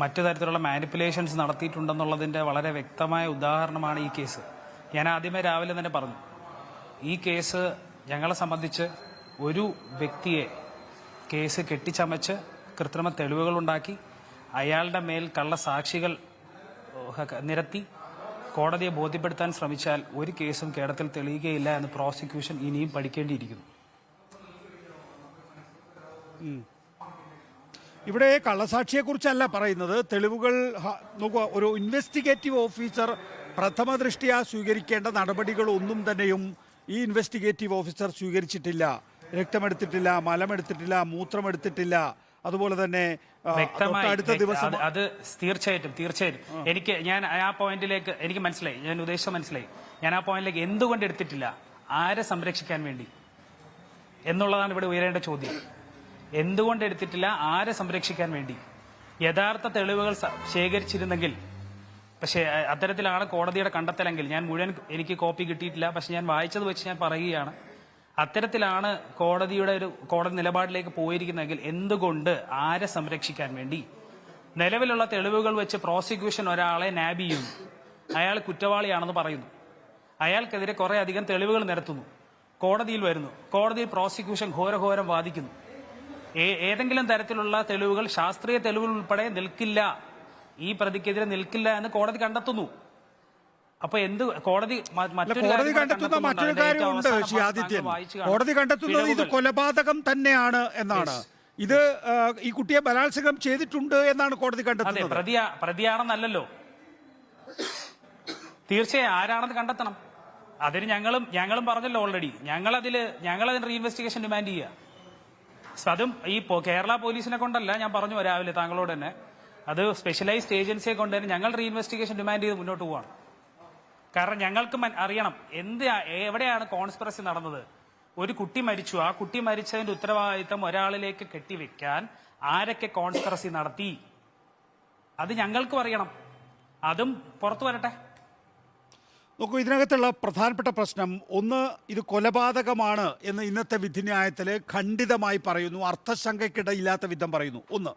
മറ്റു തരത്തിലുള്ള മാനിപ്പുലേഷൻസ് നടത്തിയിട്ടുണ്ടെന്നുള്ളതിൻ്റെ വളരെ വ്യക്തമായ ഉദാഹരണമാണ് ഈ കേസ്. ഞാൻ ആദ്യമേ രാവിലെ തന്നെ പറഞ്ഞു, ഈ കേസ് ഞങ്ങളെ സംബന്ധിച്ച് ഒരു വ്യക്തിയെ കേസ് കെട്ടിച്ചമച്ച് കൃത്രിമ തെളിവുകളുണ്ടാക്കി അയാളുടെ മേൽ കള്ളസാക്ഷികൾ നിരത്തി കോടതിയെ ബോധ്യപ്പെടുത്താൻ ശ്രമിച്ചാൽ ഒരു കേസും കേരളത്തിൽ തെളിയുകയില്ല എന്ന് പ്രോസിക്യൂഷൻ ഇനിയും പഠിക്കേണ്ടിയിരിക്കുന്നു. ഇവിടെ കള്ളസാക്ഷിയെക്കുറിച്ചല്ല പറയുന്നത്, തെളിവുകൾ നോക്കുക. ഒരു ഇൻവെസ്റ്റിഗേറ്റീവ് ഓഫീസർ പ്രഥമ ദൃഷ്ടിയാ സ്വീകരിക്കേണ്ട നടപടികളൊന്നും തന്നെയും ഈ ഇൻവെസ്റ്റിഗേറ്റീവ് ഓഫീസർ സ്വീകരിച്ചിട്ടില്ല. രക്തമെടുത്തിട്ടില്ല, മലമെടുത്തിട്ടില്ല, മൂത്രമെടുത്തിട്ടില്ല. അതുപോലെ തന്നെ അടുത്ത ദിവസം അത് തീർച്ചയായിട്ടും ഞാൻ ആ പോയിന്റിലേക്ക് എനിക്ക് മനസ്സിലായി, ഞാൻ ഉദ്ദേശം മനസ്സിലായി. ഞാൻ ആ പോയിന്റിലേക്ക് എന്തുകൊണ്ട് എടുത്തിട്ടില്ല, ആരെ സംരക്ഷിക്കാൻ വേണ്ടി എന്നുള്ളതാണ് ഇവിടെ ഉയരേണ്ട ചോദ്യം. എന്തുകൊണ്ട് എടുത്തിട്ടില്ല, ആരെ സംരക്ഷിക്കാൻ വേണ്ടി? യഥാർത്ഥ തെളിവുകൾ ശേഖരിച്ചിരുന്നെങ്കിൽ, പക്ഷേ അത്തരത്തിലാണ് കോടതിയുടെ കണ്ടെത്തലെങ്കിൽ, ഞാൻ മുഴുവൻ എനിക്ക് കോപ്പി കിട്ടിയിട്ടില്ല, പക്ഷെ ഞാൻ വായിച്ചത് വെച്ച് ഞാൻ പറയുകയാണ്, അത്തരത്തിലാണ് കോടതി നിലപാടിലേക്ക് പോയിരിക്കുന്നതെങ്കിൽ എന്തുകൊണ്ട്, ആരെ സംരക്ഷിക്കാൻ വേണ്ടി? നിലവിലുള്ള തെളിവുകൾ വെച്ച് പ്രോസിക്യൂഷൻ ഒരാളെ നാബ് ചെയ്യുന്നു, അയാൾ കുറ്റവാളിയാണെന്ന് പറയുന്നു, അയാൾക്കെതിരെ കുറെ അധികം തെളിവുകൾ നിരത്തുന്നു, കോടതിയിൽ വരുന്നു, കോടതിയിൽ പ്രോസിക്യൂഷൻ ഘോരഘോരം വാദിക്കുന്നു. ഏതെങ്കിലും തരത്തിലുള്ള തെളിവുകൾ, ശാസ്ത്രീയ തെളിവുകൾ ഉൾപ്പെടെ നിൽക്കില്ല, ഈ പ്രതിക്കെതിരെ നിൽക്കില്ല എന്ന് കോടതി കണ്ടെത്തുന്നു. അപ്പൊ കോടതി കണ്ടെത്തുന്ന മറ്റൊരു കാര്യമുണ്ട് ശ്രീ ആദിത്യൻ. കോടതി കണ്ടെത്തുന്നത് ഇത് കൊലപാതകം തന്നെയാണ് എന്നാണ്. ഇത് ഈ കുട്ടിയെ ബലാത്സംഗം ചെയ്തിട്ടുണ്ട് എന്നാണ് കോടതി കണ്ടെത്തുന്നത്. പ്രതിയാണെന്നല്ലോ, തീർച്ചയായും ആരാണെന്ന് കണ്ടെത്തണം. അതിന് ഞങ്ങളും പറഞ്ഞല്ലോ ഓൾറെഡി, ഞങ്ങളതിന് റീഇൻവെസ്റ്റിഗേഷൻ ഡിമാൻഡ് ചെയ്യുക. അതും ഈ കേരള പോലീസിനെ കൊണ്ടല്ല, ഞാൻ പറഞ്ഞു രാവിലെ താങ്കളോട് തന്നെ, അത് സ്പെഷ്യലൈസ്ഡ് ഏജൻസിയെ കൊണ്ട് തന്നെ ഞങ്ങൾ റീഇൻവെസ്റ്റിഗേഷൻ ഡിമാൻഡ് ചെയ്ത് മുന്നോട്ട് പോവാണ്. കാരണം ഞങ്ങൾക്ക് അറിയണം എവിടെയാണ് കോൺസ്പിറസി നടന്നത്. ഒരു കുട്ടി മരിച്ചു, ആ കുട്ടി മരിച്ചതിന്റെ ഉത്തരവാദിത്തം ഒരാളിലേക്ക് കെട്ടിവെക്കാൻ ആരൊക്കെ കോൺസ്പിറസി നടത്തി, അത് ഞങ്ങൾക്കും അറിയണം. അതും പുറത്തു വരട്ടെ. നോക്കൂ, ഇതിനകത്തുള്ള പ്രധാനപ്പെട്ട പ്രശ്നം ഒന്ന്, ഇത് കൊലപാതകമാണ് എന്ന് ഇന്നത്തെ വിധിന്യായത്തിൽ ഖണ്ഡിതമായി പറയുന്നു, അർത്ഥശങ്കയ്ക്കിടയില്ലാത്ത വിധം പറയുന്നു. ഒന്ന്.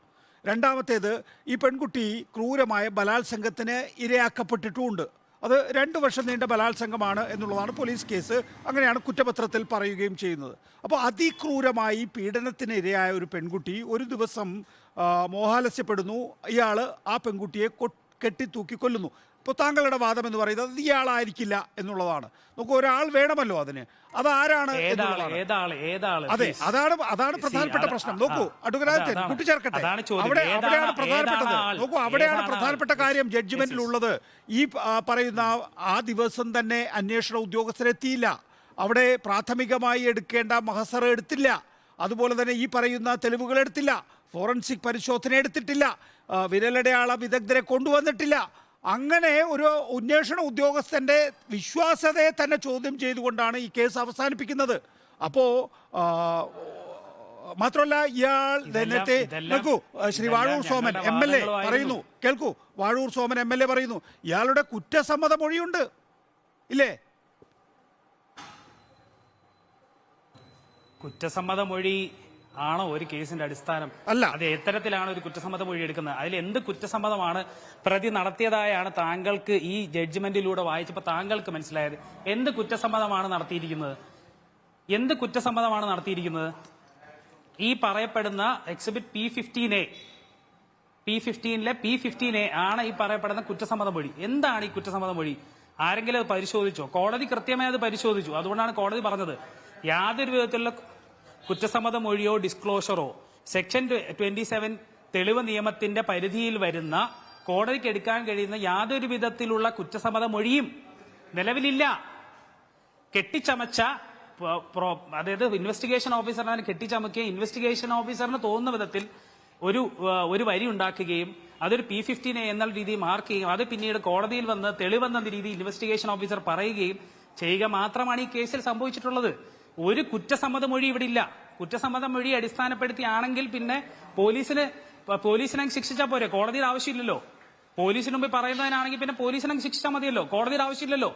രണ്ടാമത്തേത്, ഈ പെൺകുട്ടി ക്രൂരമായ ബലാത്സംഗത്തിന് ഇരയാക്കപ്പെട്ടിട്ടുമുണ്ട്. അത് 2 വർഷം നീണ്ട ബലാത്സംഗമാണ് എന്നുള്ളതാണ് പോലീസ് കേസ്. അങ്ങനെയാണ് കുറ്റപത്രത്തിൽ പറയുകയും ചെയ്യുന്നത്. അപ്പോൾ അതിക്രൂരമായി പീഡനത്തിന് ഇരയായ ഒരു പെൺകുട്ടി ഒരു ദിവസം മോഹാലസ്യപ്പെടുന്നു. ഇയാൾ ആ പെൺകുട്ടിയെ കെട്ടിത്തൂക്കി കൊല്ലുന്നു. ഇപ്പോൾ താങ്കളുടെ വാദം എന്ന് പറയുന്നത് അത് ഇയാളായിരിക്കില്ല എന്നുള്ളതാണ്. നമുക്ക് ഒരാൾ വേണമല്ലോ അതിന്. അതാരാണ് എന്നുള്ളതാണ്. അതെ, അതാണ് പ്രധാനപ്പെട്ട പ്രശ്നം. നോക്കൂ, അടുക്കരാജൻ കൂട്ടിച്ചേർക്കട്ടെ, അവിടെയാണ് പ്രധാനപ്പെട്ടത്. നോക്കൂ, അവിടെയാണ് പ്രധാനപ്പെട്ട കാര്യം ജഡ്ജ്മെന്റിലുള്ളത്. ഈ പറയുന്ന ആ ദിവസം തന്നെ അന്വേഷണ ഉദ്യോഗസ്ഥരെത്തിയില്ല. അവിടെ പ്രാഥമികമായി എടുക്കേണ്ട മഹസർ എടുത്തില്ല. അതുപോലെ തന്നെ ഈ പറയുന്ന തെളിവുകൾ എടുത്തില്ല. ഫോറൻസിക് പരിശോധന എടുത്തിട്ടില്ല. വിരലടയാള വിദഗ്ധരെ കൊണ്ടുവന്നിട്ടില്ല. അങ്ങനെ ഒരു അന്വേഷണ ഉദ്യോഗസ്ഥന്റെ വിശ്വാസ്യതയെ തന്നെ ചോദ്യം ചെയ്തുകൊണ്ടാണ് ഈ കേസ് അവസാനിപ്പിക്കുന്നത്. അപ്പോൾ മാത്രമല്ല, ഇയാൾ നേരത്തെ നോക്കൂ, ശ്രീ വാഴൂർ സോമൻ MLA പറയുന്നു, കേൾക്കൂ, വാഴൂർ സോമൻ MLA പറയുന്നു ഇയാളുടെ കുറ്റസമ്മത മൊഴിയുണ്ട്, ഇല്ലേ? കുറ്റസമ്മത മൊഴി ആണോ ഒരു കേസിന്റെ അടിസ്ഥാനം? അല്ല. അത് എത്തരത്തിലാണ് ഒരു കുറ്റസമ്മത മൊഴി എടുക്കുന്നത്? അതിൽ എന്ത് കുറ്റസമ്മതമാണ് പ്രതി നടത്തിയതായാണ് താങ്കൾക്ക് ഈ ജഡ്ജ്മെന്റിലൂടെ വായിച്ചപ്പോൾ താങ്കൾക്ക് മനസ്സിലായത്? എന്ത് കുറ്റസമ്മതമാണ് നടത്തിയിരിക്കുന്നത്? എന്ത് കുറ്റസമ്മതമാണ് നടത്തിയിരിക്കുന്നത്? ഈ പറയപ്പെടുന്ന എക്സിബിറ്റ് P15A P15A ആണ് ഈ പറയപ്പെടുന്ന കുറ്റസമ്മത മൊഴി. എന്താണ് ഈ കുറ്റസമ്മത മൊഴി? ആരെങ്കിലും അത് പരിശോധിച്ചോ? കോടതി കൃത്യമായി അത് പരിശോധിച്ചു. അതുകൊണ്ടാണ് കോടതി പറഞ്ഞത് യാതൊരു വിധത്തിലുള്ള കുറ്റസമ്മത മൊഴിയോ ഡിസ്ക്ലോഷറോ സെക്ഷൻ 27 തെളിവ് നിയമത്തിന്റെ പരിധിയിൽ വരുന്ന കോടതിക്ക് എടുക്കാൻ കഴിയുന്ന യാതൊരു വിധത്തിലുള്ള കുറ്റസമ്മത മൊഴിയും നിലവിലില്ല. കെട്ടിച്ചമച്ച, അതായത് ഇൻവെസ്റ്റിഗേഷൻ ഓഫീസറിനെ കെട്ടിച്ചമക്കിയ ഇൻവെസ്റ്റിഗേഷൻ ഓഫീസറിന് തോന്നുന്ന വിധത്തിൽ ഒരു വരി ഉണ്ടാക്കുകയും അതൊരു P15A എന്ന രീതിയിൽ മാർക്ക് ചെയ്യുകയും അത് പിന്നീട് കോടതിയിൽ വന്ന് തെളിവെന്ന രീതിയിൽ ഇൻവെസ്റ്റിഗേഷൻ ഓഫീസർ പറയുകയും ചെയ്യുക മാത്രമാണ് ഈ കേസിൽ സംഭവിച്ചിട്ടുള്ളത്. ഒരു കുറ്റസമ്മത മൊഴി ഇവിടെ ഇല്ല. കുറ്റസമ്മത മൊഴി അടിസ്ഥാനപ്പെടുത്തിയാണെങ്കിൽ പിന്നെ പോലീസിനെ ശിക്ഷിച്ചാൽ പോരെ? കോടതിയുടെ ആവശ്യമില്ലല്ലോ. പോലീസിന് മുമ്പ് പറയുന്നതിനാണെങ്കിൽ പിന്നെ പോലീസിനെ ശിക്ഷിച്ചാൽ മതിയല്ലോ, കോടതിയുടെ ആവശ്യമില്ലല്ലോ.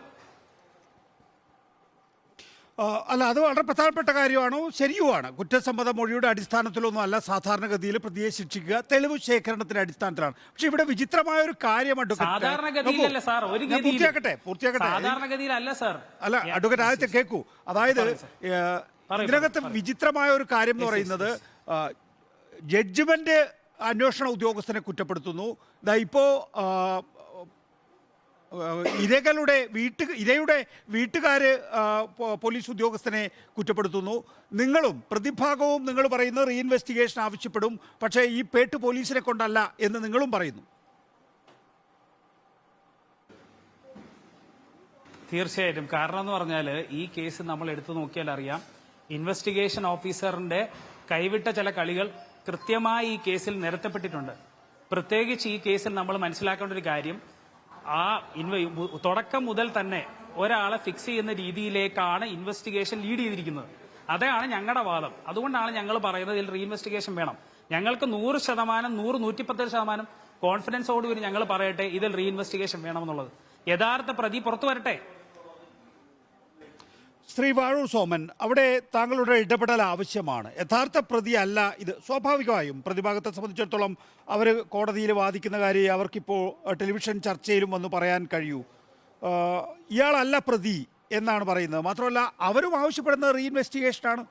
അല്ല, അത് വളരെ പ്രധാനപ്പെട്ട കാര്യമാണ്, ശരിയുമാണ്. കുറ്റസമ്മത മൊഴിയുടെ അടിസ്ഥാനത്തിലൊന്നും അല്ല സാധാരണഗതിയിൽ പ്രതിയെ ശിക്ഷിക്കുക, തെളിവ് ശേഖരണത്തിന്റെ അടിസ്ഥാനത്തിലാണ്. പക്ഷെ ഇവിടെ വിചിത്രമായ ഒരു കാര്യമുണ്ട്. സാധാരണഗതിയിലല്ല സാർ. അല്ല, അഡ്വക്കേറ്റ് ആദ്യത്തെ കേൾക്കൂ. അതായത് ഇതിനകത്ത് വിചിത്രമായ ഒരു കാര്യം എന്ന് പറയുന്നത്, ജഡ്ജ്മെന്റ് അന്വേഷണ ഉദ്യോഗസ്ഥനെ കുറ്റപ്പെടുത്തുന്നു. ഇപ്പോ ഇരയുടെ വീട്ടുകാര് പോലീസ് ഉദ്യോഗസ്ഥനെ കുറ്റപ്പെടുത്തുന്നു. നിങ്ങളും പ്രതിഭാഗവും നിങ്ങൾ പറയുന്നത് റീഇൻവെസ്റ്റിഗേഷൻ ആവശ്യപ്പെടും, പക്ഷേ ഈ പേട്ട് പോലീസിനെ കൊണ്ടല്ല എന്ന് നിങ്ങളും പറയുന്നു. തീർച്ചയായിട്ടും. കാരണം എന്ന് പറഞ്ഞാൽ ഈ കേസ് നമ്മൾ എടുത്തു നോക്കിയാൽ അറിയാം, ഇൻവെസ്റ്റിഗേഷൻ ഓഫീസറിന്റെ കൈവിട്ട ചില കളികൾ കൃത്യമായി ഈ കേസിൽ നിരത്തപ്പെട്ടിട്ടുണ്ട്. പ്രത്യേകിച്ച് ഈ കേസിൽ നമ്മൾ മനസ്സിലാക്കേണ്ട ഒരു കാര്യം, തുടക്കം മുതൽ തന്നെ ഒരാളെ ഫിക്സ് ചെയ്യുന്ന രീതിയിലേക്കാണ് ഇൻവെസ്റ്റിഗേഷൻ ലീഡ് ചെയ്തിരിക്കുന്നത്. അതാണ് ഞങ്ങളുടെ വാദം. അതുകൊണ്ടാണ് ഞങ്ങൾ പറയുന്നത് ഇതിൽ റീഇൻവെസ്റ്റിഗേഷൻ വേണം. ഞങ്ങൾക്ക് 100%, 110% കോൺഫിഡൻസോടുകൂടി ഞങ്ങൾ പറയട്ടെ ഇതിൽ റീഇൻവെസ്റ്റിഗേഷൻ വേണമെന്നുള്ളത്. യഥാർത്ഥ പ്രതി പുറത്തു വരട്ടെ. ശ്രീ വാഴൂർ സോമൻ, അവിടെ താങ്കളുടെ ഇടപെടൽ ആവശ്യമാണ്. യഥാർത്ഥ പ്രതി അല്ല ഇത്. സ്വാഭാവികമായും പ്രതിഭാഗത്തെ സംബന്ധിച്ചിടത്തോളം അവർ കോടതിയിൽ വാദിക്കുന്ന കാര്യം അവർക്കിപ്പോൾ ടെലിവിഷൻ ചർച്ചയിലും വന്ന് പറയാൻ കഴിയൂ. ഇയാളല്ല പ്രതി എന്നാണ് പറയുന്നത്. മാത്രമല്ല അവരും ആവശ്യപ്പെടുന്നത് റീഇൻവെസ്റ്റിഗേഷനാണ്.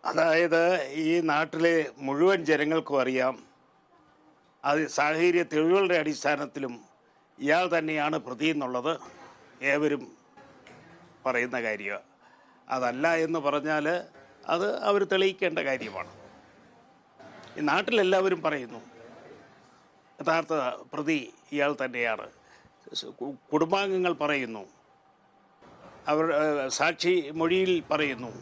അതായത് ഈ നാട്ടിലെ മുഴുവൻ ജനങ്ങൾക്കും അറിയാം, അത് സാഹചര്യ തെളിവുകളുടെ അടിസ്ഥാനത്തിലും ഇയാൾ തന്നെയാണ് പ്രതി എന്നുള്ളത് ഏവരും പറയുന്ന കാര്യമാണ്. അതല്ല എന്ന് പറഞ്ഞാൽ അത് അവർ തെളിയിക്കേണ്ട കാര്യമാണ്. ഈ നാട്ടിലെല്ലാവരും പറയുന്നു യഥാർത്ഥ പ്രതി ഇയാൾ തന്നെയാണ്. കുടുംബാംഗങ്ങൾ പറയുന്നു, അവർ സാക്ഷി മൊഴിയിൽ പറയുന്നു,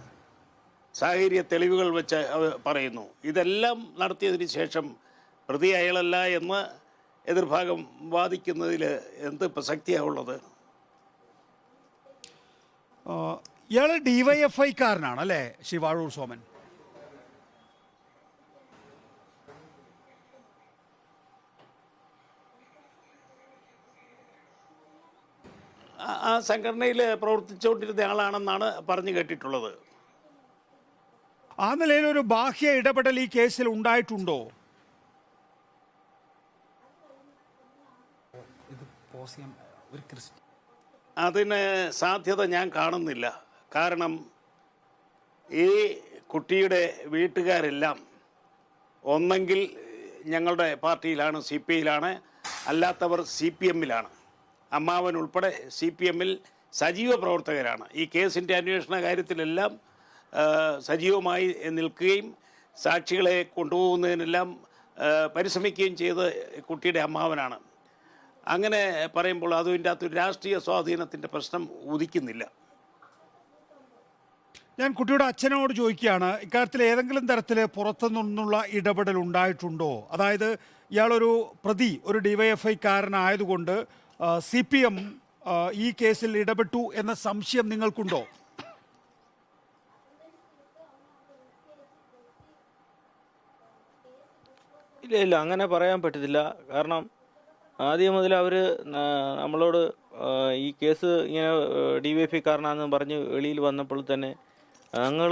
സാഹചര്യ തെളിവുകൾ വെച്ച് പറയുന്നു. ഇതെല്ലാം നടത്തിയതിന് ശേഷം പ്രതി അയാളല്ല എന്ന് എതിർഭാഗം വാദിക്കുന്നതിൽ എന്ത് പ്രസക്തിയാണുള്ളത്? ഇയാൾ DYFI-കാരനാണ് അല്ലേ ശ്രീ വാഴൂർ സോമൻ? ആ സംഘടനയിൽ പ്രവർത്തിച്ചുകൊണ്ടിരുന്ന ആളാണെന്നാണ് പറഞ്ഞു കേട്ടിട്ടുള്ളത്. ആ നിലയിൽ ഒരു ബാഹ്യ ഇടപെടൽ ഈ കേസിൽ ഉണ്ടായിട്ടുണ്ടോ? അതിന് സാധ്യത ഞാൻ കാണുന്നില്ല. കാരണം ഈ കുട്ടിയുടെ വീട്ടുകാരെല്ലാം ഒന്നെങ്കിൽ ഞങ്ങളുടെ പാർട്ടിയിലാണ്, CPIയിലാണ്, അല്ലാത്തവർ CPMലാണ്. അമ്മാവൻ ഉൾപ്പെടെ CPMൽ സജീവ പ്രവർത്തകരാണ്. ഈ കേസിൻ്റെ അന്വേഷണ കാര്യത്തിലെല്ലാം സജീവമായി നിൽക്കുകയും സാക്ഷികളെ കൊണ്ടുപോകുന്നതിനെല്ലാം പരിശ്രമിക്കുകയും ചെയ്ത് കുട്ടിയുടെ അമ്മാവനാണ്. അങ്ങനെ പറയുമ്പോൾ അതിൻ്റെ അകത്തൊരു രാഷ്ട്രീയ സ്വാധീനത്തിൻ്റെ പ്രശ്നം ഉദിക്കുന്നില്ല. ഞാൻ കുട്ടിയുടെ അച്ഛനോട് ചോദിക്കുകയാണ്, ഇക്കാര്യത്തിൽ ഏതെങ്കിലും തരത്തിൽ പുറത്തു നിന്നുള്ള ഇടപെടൽ ഉണ്ടായിട്ടുണ്ടോ? അതായത് ഇയാളൊരു പ്രതി, ഒരു ഡിവൈഎഫ്ഐക്കാരനായതുകൊണ്ട് CPM ഈ കേസിൽ ഇടപെട്ടു എന്ന സംശയം നിങ്ങൾക്കുണ്ടോ? ഇല്ല, അങ്ങനെ പറയാൻ പറ്റത്തില്ല. കാരണം ആദ്യം മുതൽ അവർ നമ്മളോട് ഈ കേസ് ഇങ്ങനെ DYFIക്കാരനാണെന്ന് പറഞ്ഞ് വെളിയിൽ വന്നപ്പോൾ തന്നെ ഞങ്ങൾ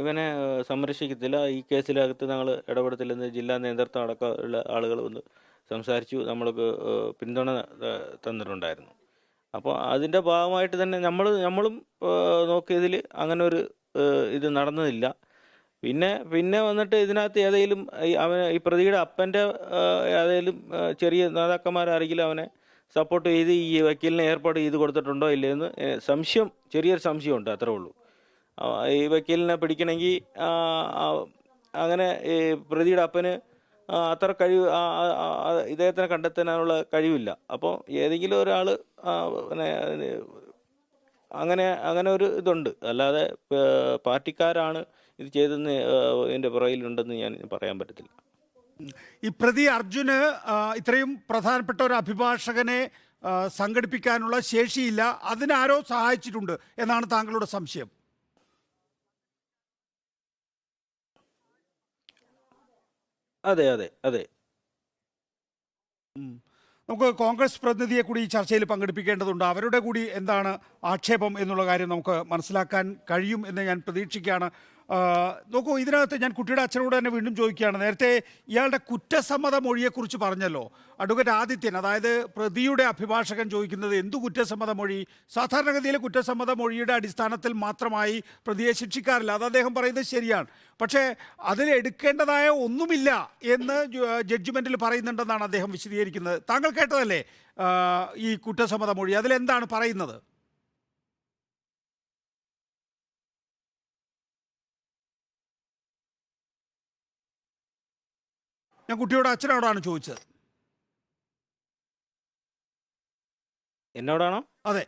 ഇവനെ സംരക്ഷിക്കത്തില്ല, ഈ കേസിലകത്ത് ഞങ്ങൾ ഇടപെടത്തില്ലെന്ന് ജില്ലാ നേതൃത്വം അടക്കമുള്ള ആളുകൾ വന്ന് സംസാരിച്ചു, നമ്മൾക്ക് പിന്തുണ തന്നിട്ടുണ്ടായിരുന്നു. അപ്പോൾ അതിൻ്റെ ഭാഗമായിട്ട് തന്നെ നമ്മളും നോക്കിയതിൽ അങ്ങനെ ഒരു ഇത് നടന്നതില്ല. പിന്നെ വന്നിട്ട് ഇതിനകത്ത് ഏതെങ്കിലും ഈ പ്രതിയുടെ അപ്പൻ്റെ ഏതെങ്കിലും ചെറിയ നേതാക്കന്മാരാരെങ്കിലും അവനെ സപ്പോർട്ട് ചെയ്ത് ഈ വക്കീലിനെ ഏർപ്പാട് ചെയ്ത് കൊടുത്തിട്ടുണ്ടോ ഇല്ലയെന്ന് ചെറിയൊരു സംശയമുണ്ട്, അത്രേ ഉള്ളൂ. ഈ വക്കീലിനെ പിടിക്കണമെങ്കിൽ അങ്ങനെ ഈ പ്രതിയുടെ അപ്പന് അത്ര കഴിവ് ഇദ്ദേഹത്തിനെ കണ്ടെത്താനുള്ള കഴിവില്ല. അപ്പോൾ ഏതെങ്കിലും ഒരാൾ പിന്നെ അങ്ങനെ ഒരു ഇതുണ്ട്. അല്ലാതെ പാർട്ടിക്കാരാണ് ഇത് ചെയ്തെന്ന് ഇതിൻ്റെ പുറകിലുണ്ടെന്ന് ഞാൻ പറയാൻ പറ്റത്തില്ല. ഈ പ്രതി അർജുന് ഇത്രയും പ്രധാനപ്പെട്ട ഒരു അഭിഭാഷകനെ സംഘടിപ്പിക്കാനുള്ള ശേഷിയില്ല, അതിനാരോ സഹായിച്ചിട്ടുണ്ട് എന്നാണ് താങ്കളുടെ സംശയം? അതെ. നമുക്ക് കോൺഗ്രസ് പ്രതിനിധിയെ കൂടി ഈ ചർച്ചയിൽ പങ്കെടുപ്പിക്കേണ്ടതുണ്ട്. അവരുടെ കൂടി എന്താണ് ആക്ഷേപം എന്നുള്ള കാര്യം നമുക്ക് മനസ്സിലാക്കാൻ കഴിയും എന്ന് ഞാൻ പ്രതീക്ഷിക്കുകയാണ്. നോക്കൂ, ഇതിനകത്ത് ഞാൻ കുട്ടിയുടെ അച്ഛനോട് തന്നെ വീണ്ടും ചോദിക്കുകയാണ്. നേരത്തെ ഇയാളുടെ കുറ്റസമ്മത മൊഴിയെക്കുറിച്ച് പറഞ്ഞല്ലോ അഡ്വക്കേറ്റ് ആദിത്യൻ, അതായത് പ്രതിയുടെ അഭിഭാഷകൻ ചോദിക്കുന്നത് എന്തു കുറ്റസമ്മത മൊഴി? സാധാരണഗതിയിൽ കുറ്റസമ്മത മൊഴിയുടെ അടിസ്ഥാനത്തിൽ മാത്രമായി പ്രതിയെ ശിക്ഷിക്കാറില്ല, അത് അദ്ദേഹം പറയുന്നത് ശരിയാണ്. പക്ഷേ അതിലെടുക്കേണ്ടതായ ഒന്നുമില്ല എന്ന് ജഡ്ജ്മെൻറ്റിൽ പറയുന്നുണ്ടെന്നാണ് അദ്ദേഹം വിശദീകരിക്കുന്നത്. താങ്കൾ കേട്ടതല്ലേ ഈ കുറ്റസമ്മത മൊഴി? അതിലെന്താണ് പറയുന്നത്? ഞാൻ കുട്ടിയുടെ അച്ഛനോടാണ് ചോദിച്ചത്. എന്നോടാണോ? അതെ.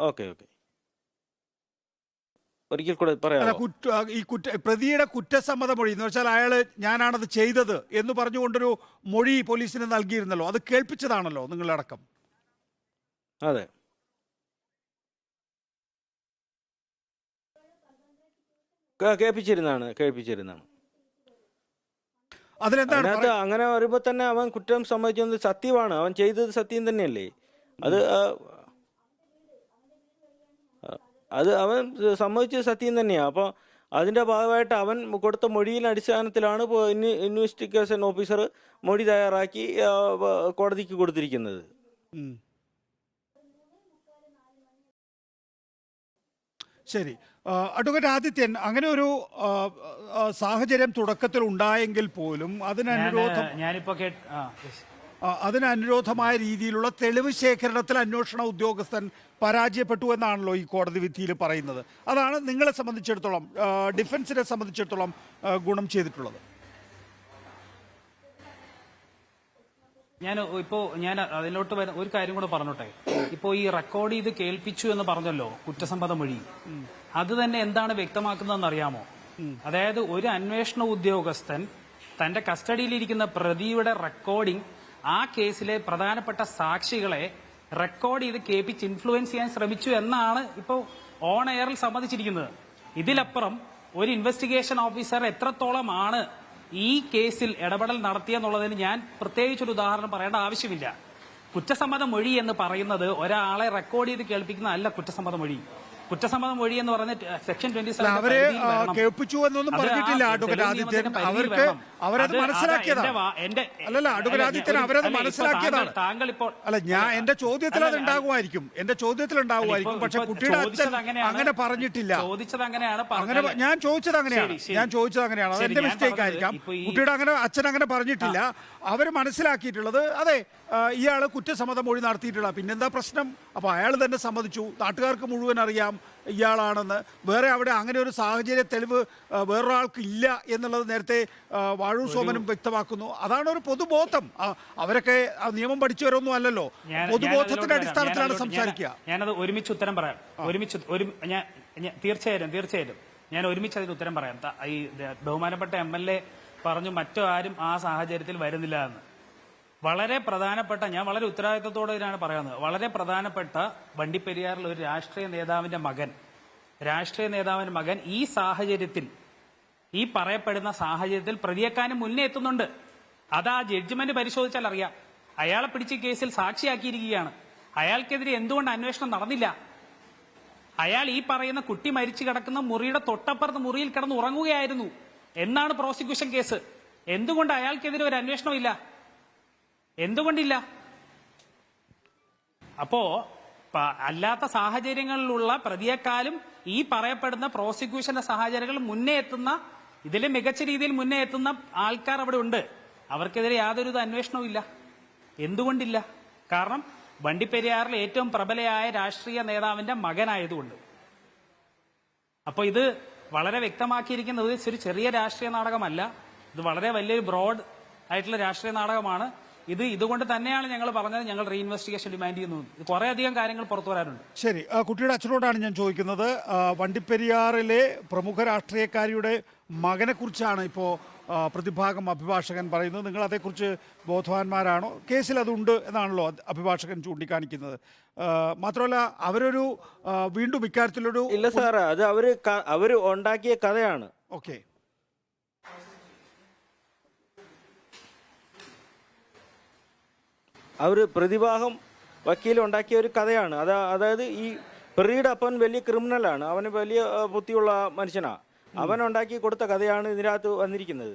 ഓക്കെ. ഒരിക്കൽ കൂടെ പറയാം. ഈ പ്രതിയുടെ കുറ്റസമ്മത മൊഴി എന്ന് വെച്ചാൽ അയാൾ ഞാനാണത് ചെയ്തത് എന്ന് പറഞ്ഞുകൊണ്ടൊരു മൊഴി പോലീസിന് നൽകിയിരുന്നല്ലോ, അത് കേൾപ്പിച്ചതാണല്ലോ നിങ്ങളടക്കം? അതെ. കേൾപ്പിച്ചിരുന്നാണ്. അതിനകത്ത് അങ്ങനെ വരുമ്പോൾ തന്നെ അവൻ കുറ്റം സമ്മതിച്ചത് സത്യമാണ്, അവൻ ചെയ്തത് സത്യം തന്നെയല്ലേ. അത് അവൻ സമ്മതിച്ചത് സത്യം തന്നെയാണ്. അപ്പോൾ അതിൻ്റെ ഭാഗമായിട്ട് അവൻ കൊടുത്ത മൊഴിയുടെ അടിസ്ഥാനത്തിലാണ് ഇൻവെസ്റ്റിഗേഷൻ ഓഫീസർ മൊഴി തയ്യാറാക്കി കോടതിക്ക് കൊടുത്തിരിക്കുന്നത്. ശരി, അഡ്വക്കേറ്റ് ആദിത്യൻ, അങ്ങനെ ഒരു സാഹചര്യം തുടക്കത്തിൽ ഉണ്ടായെങ്കിൽ പോലും അതിനനുരോധമായ രീതിയിലുള്ള തെളിവ് ശേഖരണത്തിൽ അന്വേഷണ ഉദ്യോഗസ്ഥൻ പരാജയപ്പെട്ടു എന്നാണല്ലോ ഈ കോടതി വിധിയിൽ പറയുന്നത്. അതാണ് നിങ്ങളെ സംബന്ധിച്ചിടത്തോളം, ഡിഫൻസിനെ സംബന്ധിച്ചിടത്തോളം ഗുണം ചെയ്തിട്ടുള്ളത്. ഞാൻ അതിലോട്ട് ഒരു കാര്യം കൂടെ പറഞ്ഞോട്ടെ. ഇപ്പോൾ ഈ റെക്കോർഡ് ചെയ്ത് കേൾപ്പിച്ചു എന്ന് പറഞ്ഞല്ലോ കുറ്റസമ്മത മൊഴി, അത് തന്നെ എന്താണ് വ്യക്തമാക്കുന്നതെന്ന് അറിയാമോ? അതായത് ഒരു അന്വേഷണ ഉദ്യോഗസ്ഥൻ തന്റെ കസ്റ്റഡിയിലിരിക്കുന്ന പ്രതിയുടെ റെക്കോർഡിംഗ്, ആ കേസിലെ പ്രധാനപ്പെട്ട സാക്ഷികളെ റെക്കോർഡ് ചെയ്ത് കേൾപ്പിച്ച് ഇൻഫ്ലുവൻസ് ചെയ്യാൻ ശ്രമിച്ചു എന്നാണ് ഇപ്പോൾ ഓൺ എയറിൽ സമ്മതിച്ചിരിക്കുന്നത്. ഇതിലപ്പുറം ഒരു ഇൻവെസ്റ്റിഗേഷൻ ഓഫീസർ എത്രത്തോളമാണ് ഈ കേസിൽ ഇടപെടൽ നടത്തിയെന്നുള്ളതിന് ഞാൻ പ്രത്യേകിച്ചൊരു ഉദാഹരണം പറയേണ്ട ആവശ്യമില്ല. കുറ്റസമ്മത മൊഴി എന്ന് പറയുന്നത് ഒരാളെ റെക്കോർഡ് ചെയ്ത് കേൾപ്പിക്കുന്നതല്ല കുറ്റസമ്മത മൊഴി. കുറ്റസമ്മത മൊഴി എന്ന് പറഞ്ഞ സെക്ഷൻ 27 അവരെ കേൾപ്പിച്ചു എന്നൊന്നും പറഞ്ഞിട്ടില്ല അഡ്വക്കേറ്റ് ആദിത്യൻ. അവർക്ക് അവരത് മനസ്സിലാക്കിയതാണ്. അല്ലല്ല അഡ്വക്കേറ്റ് ആദിത്യൻ, അവരത് മനസ്സിലാക്കിയതാണ്. താങ്കൾ ഇപ്പോൾ അല്ല, എന്റെ ചോദ്യത്തിൽ അത് ഉണ്ടാകുമായിരിക്കും, പക്ഷെ കുട്ടിയുടെ അച്ഛൻ അങ്ങനെ പറഞ്ഞിട്ടില്ല. ചോദിച്ചത് അങ്ങനെയാണ്, ഞാൻ ചോദിച്ചത് അങ്ങനെയാണ്. അത് എന്റെ മിസ്റ്റേക്ക് ആയിരിക്കാം. കുട്ടിയുടെ അച്ഛൻ അങ്ങനെ പറഞ്ഞിട്ടില്ല. അവർ മനസ്സിലാക്കിയിട്ടുള്ളത് അതെ ഇയാള് കുറ്റസമ്മത മൊഴി നടത്തിയിട്ടുള്ള, പിന്നെന്താ പ്രശ്നം? അപ്പൊ അയാൾ തന്നെ സമ്മതിച്ചു, നാട്ടുകാർക്ക് മുഴുവൻ അറിയാം ഇയാളാണെന്ന്. വേറെ അവിടെ അങ്ങനെ ഒരു സാഹചര്യ തെളിവ് വേറൊരാൾക്ക് ഇല്ല എന്നുള്ളത് നേരത്തെ വാഴൂർ സോമനും വ്യക്തമാക്കുന്നു. അതാണ് ഒരു പൊതുബോധം. അവരൊക്കെ നിയമം പഠിച്ചവരൊന്നും അല്ലല്ലോ, പൊതുബോധത്തിന്റെ അടിസ്ഥാനത്തിലാണ് സംസാരിക്കുക. ഞാനത് ഒരുമിച്ച് ഉത്തരം പറയാം. തീർച്ചയായിട്ടും ഞാൻ ഒരുമിച്ച് അതിന് ഉത്തരം പറയാം. ഈ ബഹുമാനപ്പെട്ട MLA പറഞ്ഞു മറ്റോ ആരും ആ സാഹചര്യത്തിൽ വരുന്നില്ല എന്ന്. വളരെ പ്രധാനപ്പെട്ട, ഞാൻ വളരെ ഉത്തരവാദിത്വത്തോടെ ഇതിനാണ് പറയുന്നത്, വളരെ പ്രധാനപ്പെട്ട വണ്ടിപ്പെരിയാറിൽ ഒരു രാഷ്ട്രീയ നേതാവിന്റെ മകൻ ഈ സാഹചര്യത്തിൽ, ഈ പറയപ്പെടുന്ന സാഹചര്യത്തിൽ പ്രതിയേക്കാനും മുന്നേ എത്തുന്നുണ്ട്. അത് ആ ജഡ്ജ്മെന്റ് പരിശോധിച്ചാൽ അറിയാം. അയാളെ പിടിച്ച് കേസിൽ സാക്ഷിയാക്കിയിരിക്കുകയാണ്. അയാൾക്കെതിരെ എന്തുകൊണ്ട് അന്വേഷണം നടന്നില്ല? അയാൾ ഈ പറയുന്ന കുട്ടി മരിച്ചു കിടക്കുന്ന മുറിയുടെ തൊട്ടപ്പുറത്ത് മുറിയിൽ കിടന്ന് ഉറങ്ങുകയായിരുന്നു എന്നാണ് പ്രോസിക്യൂഷൻ കേസ്. എന്തുകൊണ്ട് അയാൾക്കെതിരെ ഒരു അന്വേഷണം ഇല്ല? എന്തുകൊണ്ടില്ല? അപ്പോ അല്ലാത്ത സാഹചര്യങ്ങളിലുള്ള പ്രതിയെക്കാളും ഈ പറയപ്പെടുന്ന പ്രോസിക്യൂഷന്റെ സാഹചര്യങ്ങൾ മുന്നേ എത്തുന്ന, ഇതിലെ മികച്ച രീതിയിൽ മുന്നേ എത്തുന്ന ആൾക്കാർ അവിടെ ഉണ്ട്. അവർക്കെതിരെ യാതൊരു അന്വേഷണവും ഇല്ല. എന്തുകൊണ്ടില്ല? കാരണം വണ്ടിപ്പെരിയാറിലെ ഏറ്റവും പ്രബലയായ രാഷ്ട്രീയ നേതാവിന്റെ മകനായതുകൊണ്ട്. അപ്പോൾ ഇത് വളരെ വ്യക്തമാക്കിയിരിക്കുന്നത് ഒരു ചെറിയ രാഷ്ട്രീയ നാടകമല്ല, ഇത് വളരെ വലിയൊരു ബ്രോഡ് ആയിട്ടുള്ള രാഷ്ട്രീയ നാടകമാണ്. ഇതുകൊണ്ട് തന്നെയാണ് ഞങ്ങൾ പറഞ്ഞത് ഞങ്ങൾ റീഇൻവെസ്റ്റിഗേഷൻ ഡിമാൻഡ് ചെയ്യുന്നു. കുറെ അധികം കാര്യങ്ങൾ പുറത്തു വരാനുണ്ട്. ശരി, കുട്ടിയുടെ അച്ഛനോടാണ് ഞാൻ ചോദിക്കുന്നത്. വണ്ടിപ്പെരിയാറിലെ പ്രമുഖ രാഷ്ട്രീയക്കാരിയുടെ മകനെ കുറിച്ചാണ് ഇപ്പോൾ പ്രതിഭാഗം അഭിഭാഷകൻ പറയുന്നത്. നിങ്ങൾ അതേക്കുറിച്ച് ബോധവാന്മാരാണോ? കേസിൽ അതുണ്ട് എന്നാണല്ലോ അഭിഭാഷകൻ ചൂണ്ടിക്കാണിക്കുന്നത്. മാത്രമല്ല അവരൊരു വീണ്ടും ഇക്കാര്യത്തിലൊരു ഇല്ല സാർ, അത് അവര് ഉണ്ടാക്കിയ കഥയാണ്. ഓക്കെ, അവർ പ്രതിഭാഗം വക്കീൽ ഉണ്ടാക്കിയ ഒരു കഥയാണ്. അതായത് ഈ പെറിയുടെ അപ്പൻ വലിയ ക്രിമിനലാണ്, അവന് വലിയ ബുദ്ധിയുള്ള മനുഷ്യനാണ്. അവൻ ഉണ്ടാക്കി കൊടുത്ത കഥയാണ് ഇതിനകത്ത് വന്നിരിക്കുന്നത്.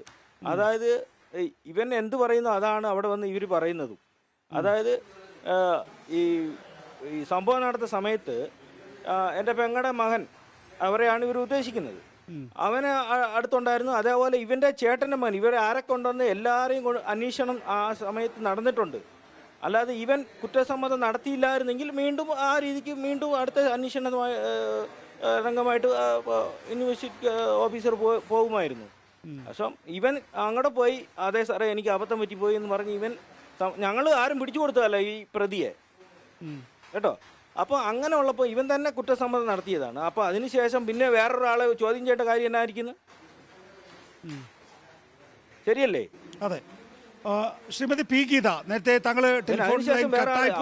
അതായത് ഇവൻ എന്ത് പറയുന്നു അതാണ് അവിടെ വന്ന് ഇവർ പറയുന്നതും. അതായത് ഈ സംഭവം നടന്ന സമയത്ത് എൻ്റെ പെങ്ങളുടെ മകൻ അവരെയാണ് ഇവർ ഉദ്ദേശിക്കുന്നത്. അവന് അടുത്തുണ്ടായിരുന്നു. അതേപോലെ ഇവൻ്റെ ചേട്ടൻ്റെ മകൻ, ഇവരെ ആരൊക്കെ ഉണ്ടെന്ന് എല്ലാവരെയും അന്വേഷണം ആ സമയത്ത് നടന്നിട്ടുണ്ട്. അല്ലാതെ ഇവൻ കുറ്റസമ്മതം നടത്തിയില്ലായിരുന്നെങ്കിൽ വീണ്ടും ആ രീതിക്ക് വീണ്ടും അടുത്ത അന്വേഷണ രംഗമായിട്ട് യൂണിവേഴ്സിറ്റി ഓഫീസർ പോകുമായിരുന്നു. പക്ഷെ ഇവൻ അങ്ങോട്ട് പോയി, അതെ സാറേ എനിക്ക് അബദ്ധം പറ്റിപ്പോയി എന്ന് പറഞ്ഞ് ഇവൻ, ഞങ്ങൾ ആരും പിടിച്ചു കൊടുത്തതല്ല ഈ പ്രതിയെ കേട്ടോ. അപ്പോൾ അങ്ങനെ ഉള്ളപ്പോൾ ഇവൻ തന്നെ കുറ്റസമ്മതം നടത്തിയതാണ്. അപ്പോൾ അതിനുശേഷം പിന്നെ വേറൊരാളെ ചോദ്യം ചെയ്യേണ്ട കാര്യം എന്നായിരിക്കുന്നു? ശരിയല്ലേ? അതെ. ശ്രീമതി പി ഗീത, നേരത്തെ താങ്കൾ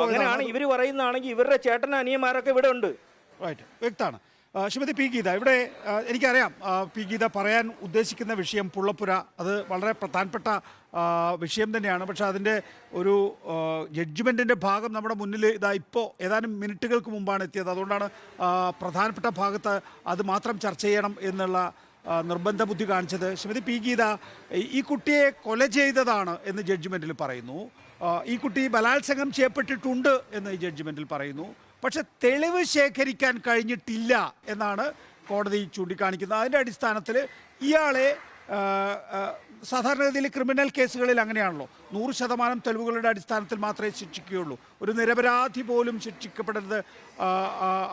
അങ്ങനെയാണ് ഇവർ പറയുന്നതാണെങ്കിൽ ഇവരുടെ ചേട്ടനും അനിയന്മാരൊക്കെ ഇവിടെ ഉണ്ട്. റൈറ്റ്, വ്യക്തമാണ്. ശ്രീമതി പി ഗീത, ഇവിടെ എനിക്കറിയാം പി ഗീത പറയാൻ ഉദ്ദേശിക്കുന്ന വിഷയം പുള്ളപ്പുര, അത് വളരെ പ്രധാനപ്പെട്ട വിഷയം തന്നെയാണ്. പക്ഷേ അതിൻ്റെ ഒരു ജഡ്ജ്മെൻറ്റിൻ്റെ ഭാഗം നമ്മുടെ മുന്നിൽ ഇപ്പോൾ ഏതാനും മിനിറ്റുകൾക്ക് മുമ്പാണ് എത്തിയത്. അതുകൊണ്ടാണ് പ്രധാനപ്പെട്ട ഭാഗത്ത് അത് മാത്രം ചർച്ച ചെയ്യണം എന്നുള്ള നിർബന്ധ ബുദ്ധി കാണിച്ചത്. ശ്രീമതി പി ഗീത, ഈ കുട്ടിയെ കൊല ചെയ്തതാണ് എന്ന് ജഡ്ജ്മെൻറ്റിൽ പറയുന്നു. ഈ കുട്ടി ബലാത്സംഗം ചെയ്യപ്പെട്ടിട്ടുണ്ട് എന്ന് ഈ ജഡ്ജ്മെൻറ്റിൽ പറയുന്നു. പക്ഷെ തെളിവ് ശേഖരിക്കാൻ കഴിഞ്ഞിട്ടില്ല എന്നാണ് കോടതി ചൂണ്ടിക്കാണിക്കുന്നത്. അതിൻ്റെ അടിസ്ഥാനത്തിൽ ഇയാളെ സാധാരണഗതിയിൽ ക്രിമിനൽ കേസുകളിൽ അങ്ങനെയാണല്ലോ, 100% തെളിവുകളുടെ അടിസ്ഥാനത്തിൽ മാത്രമേ ശിക്ഷിക്കുകയുള്ളൂ. ഒരു നിരപരാധി പോലും ശിക്ഷിക്കപ്പെടരുത്,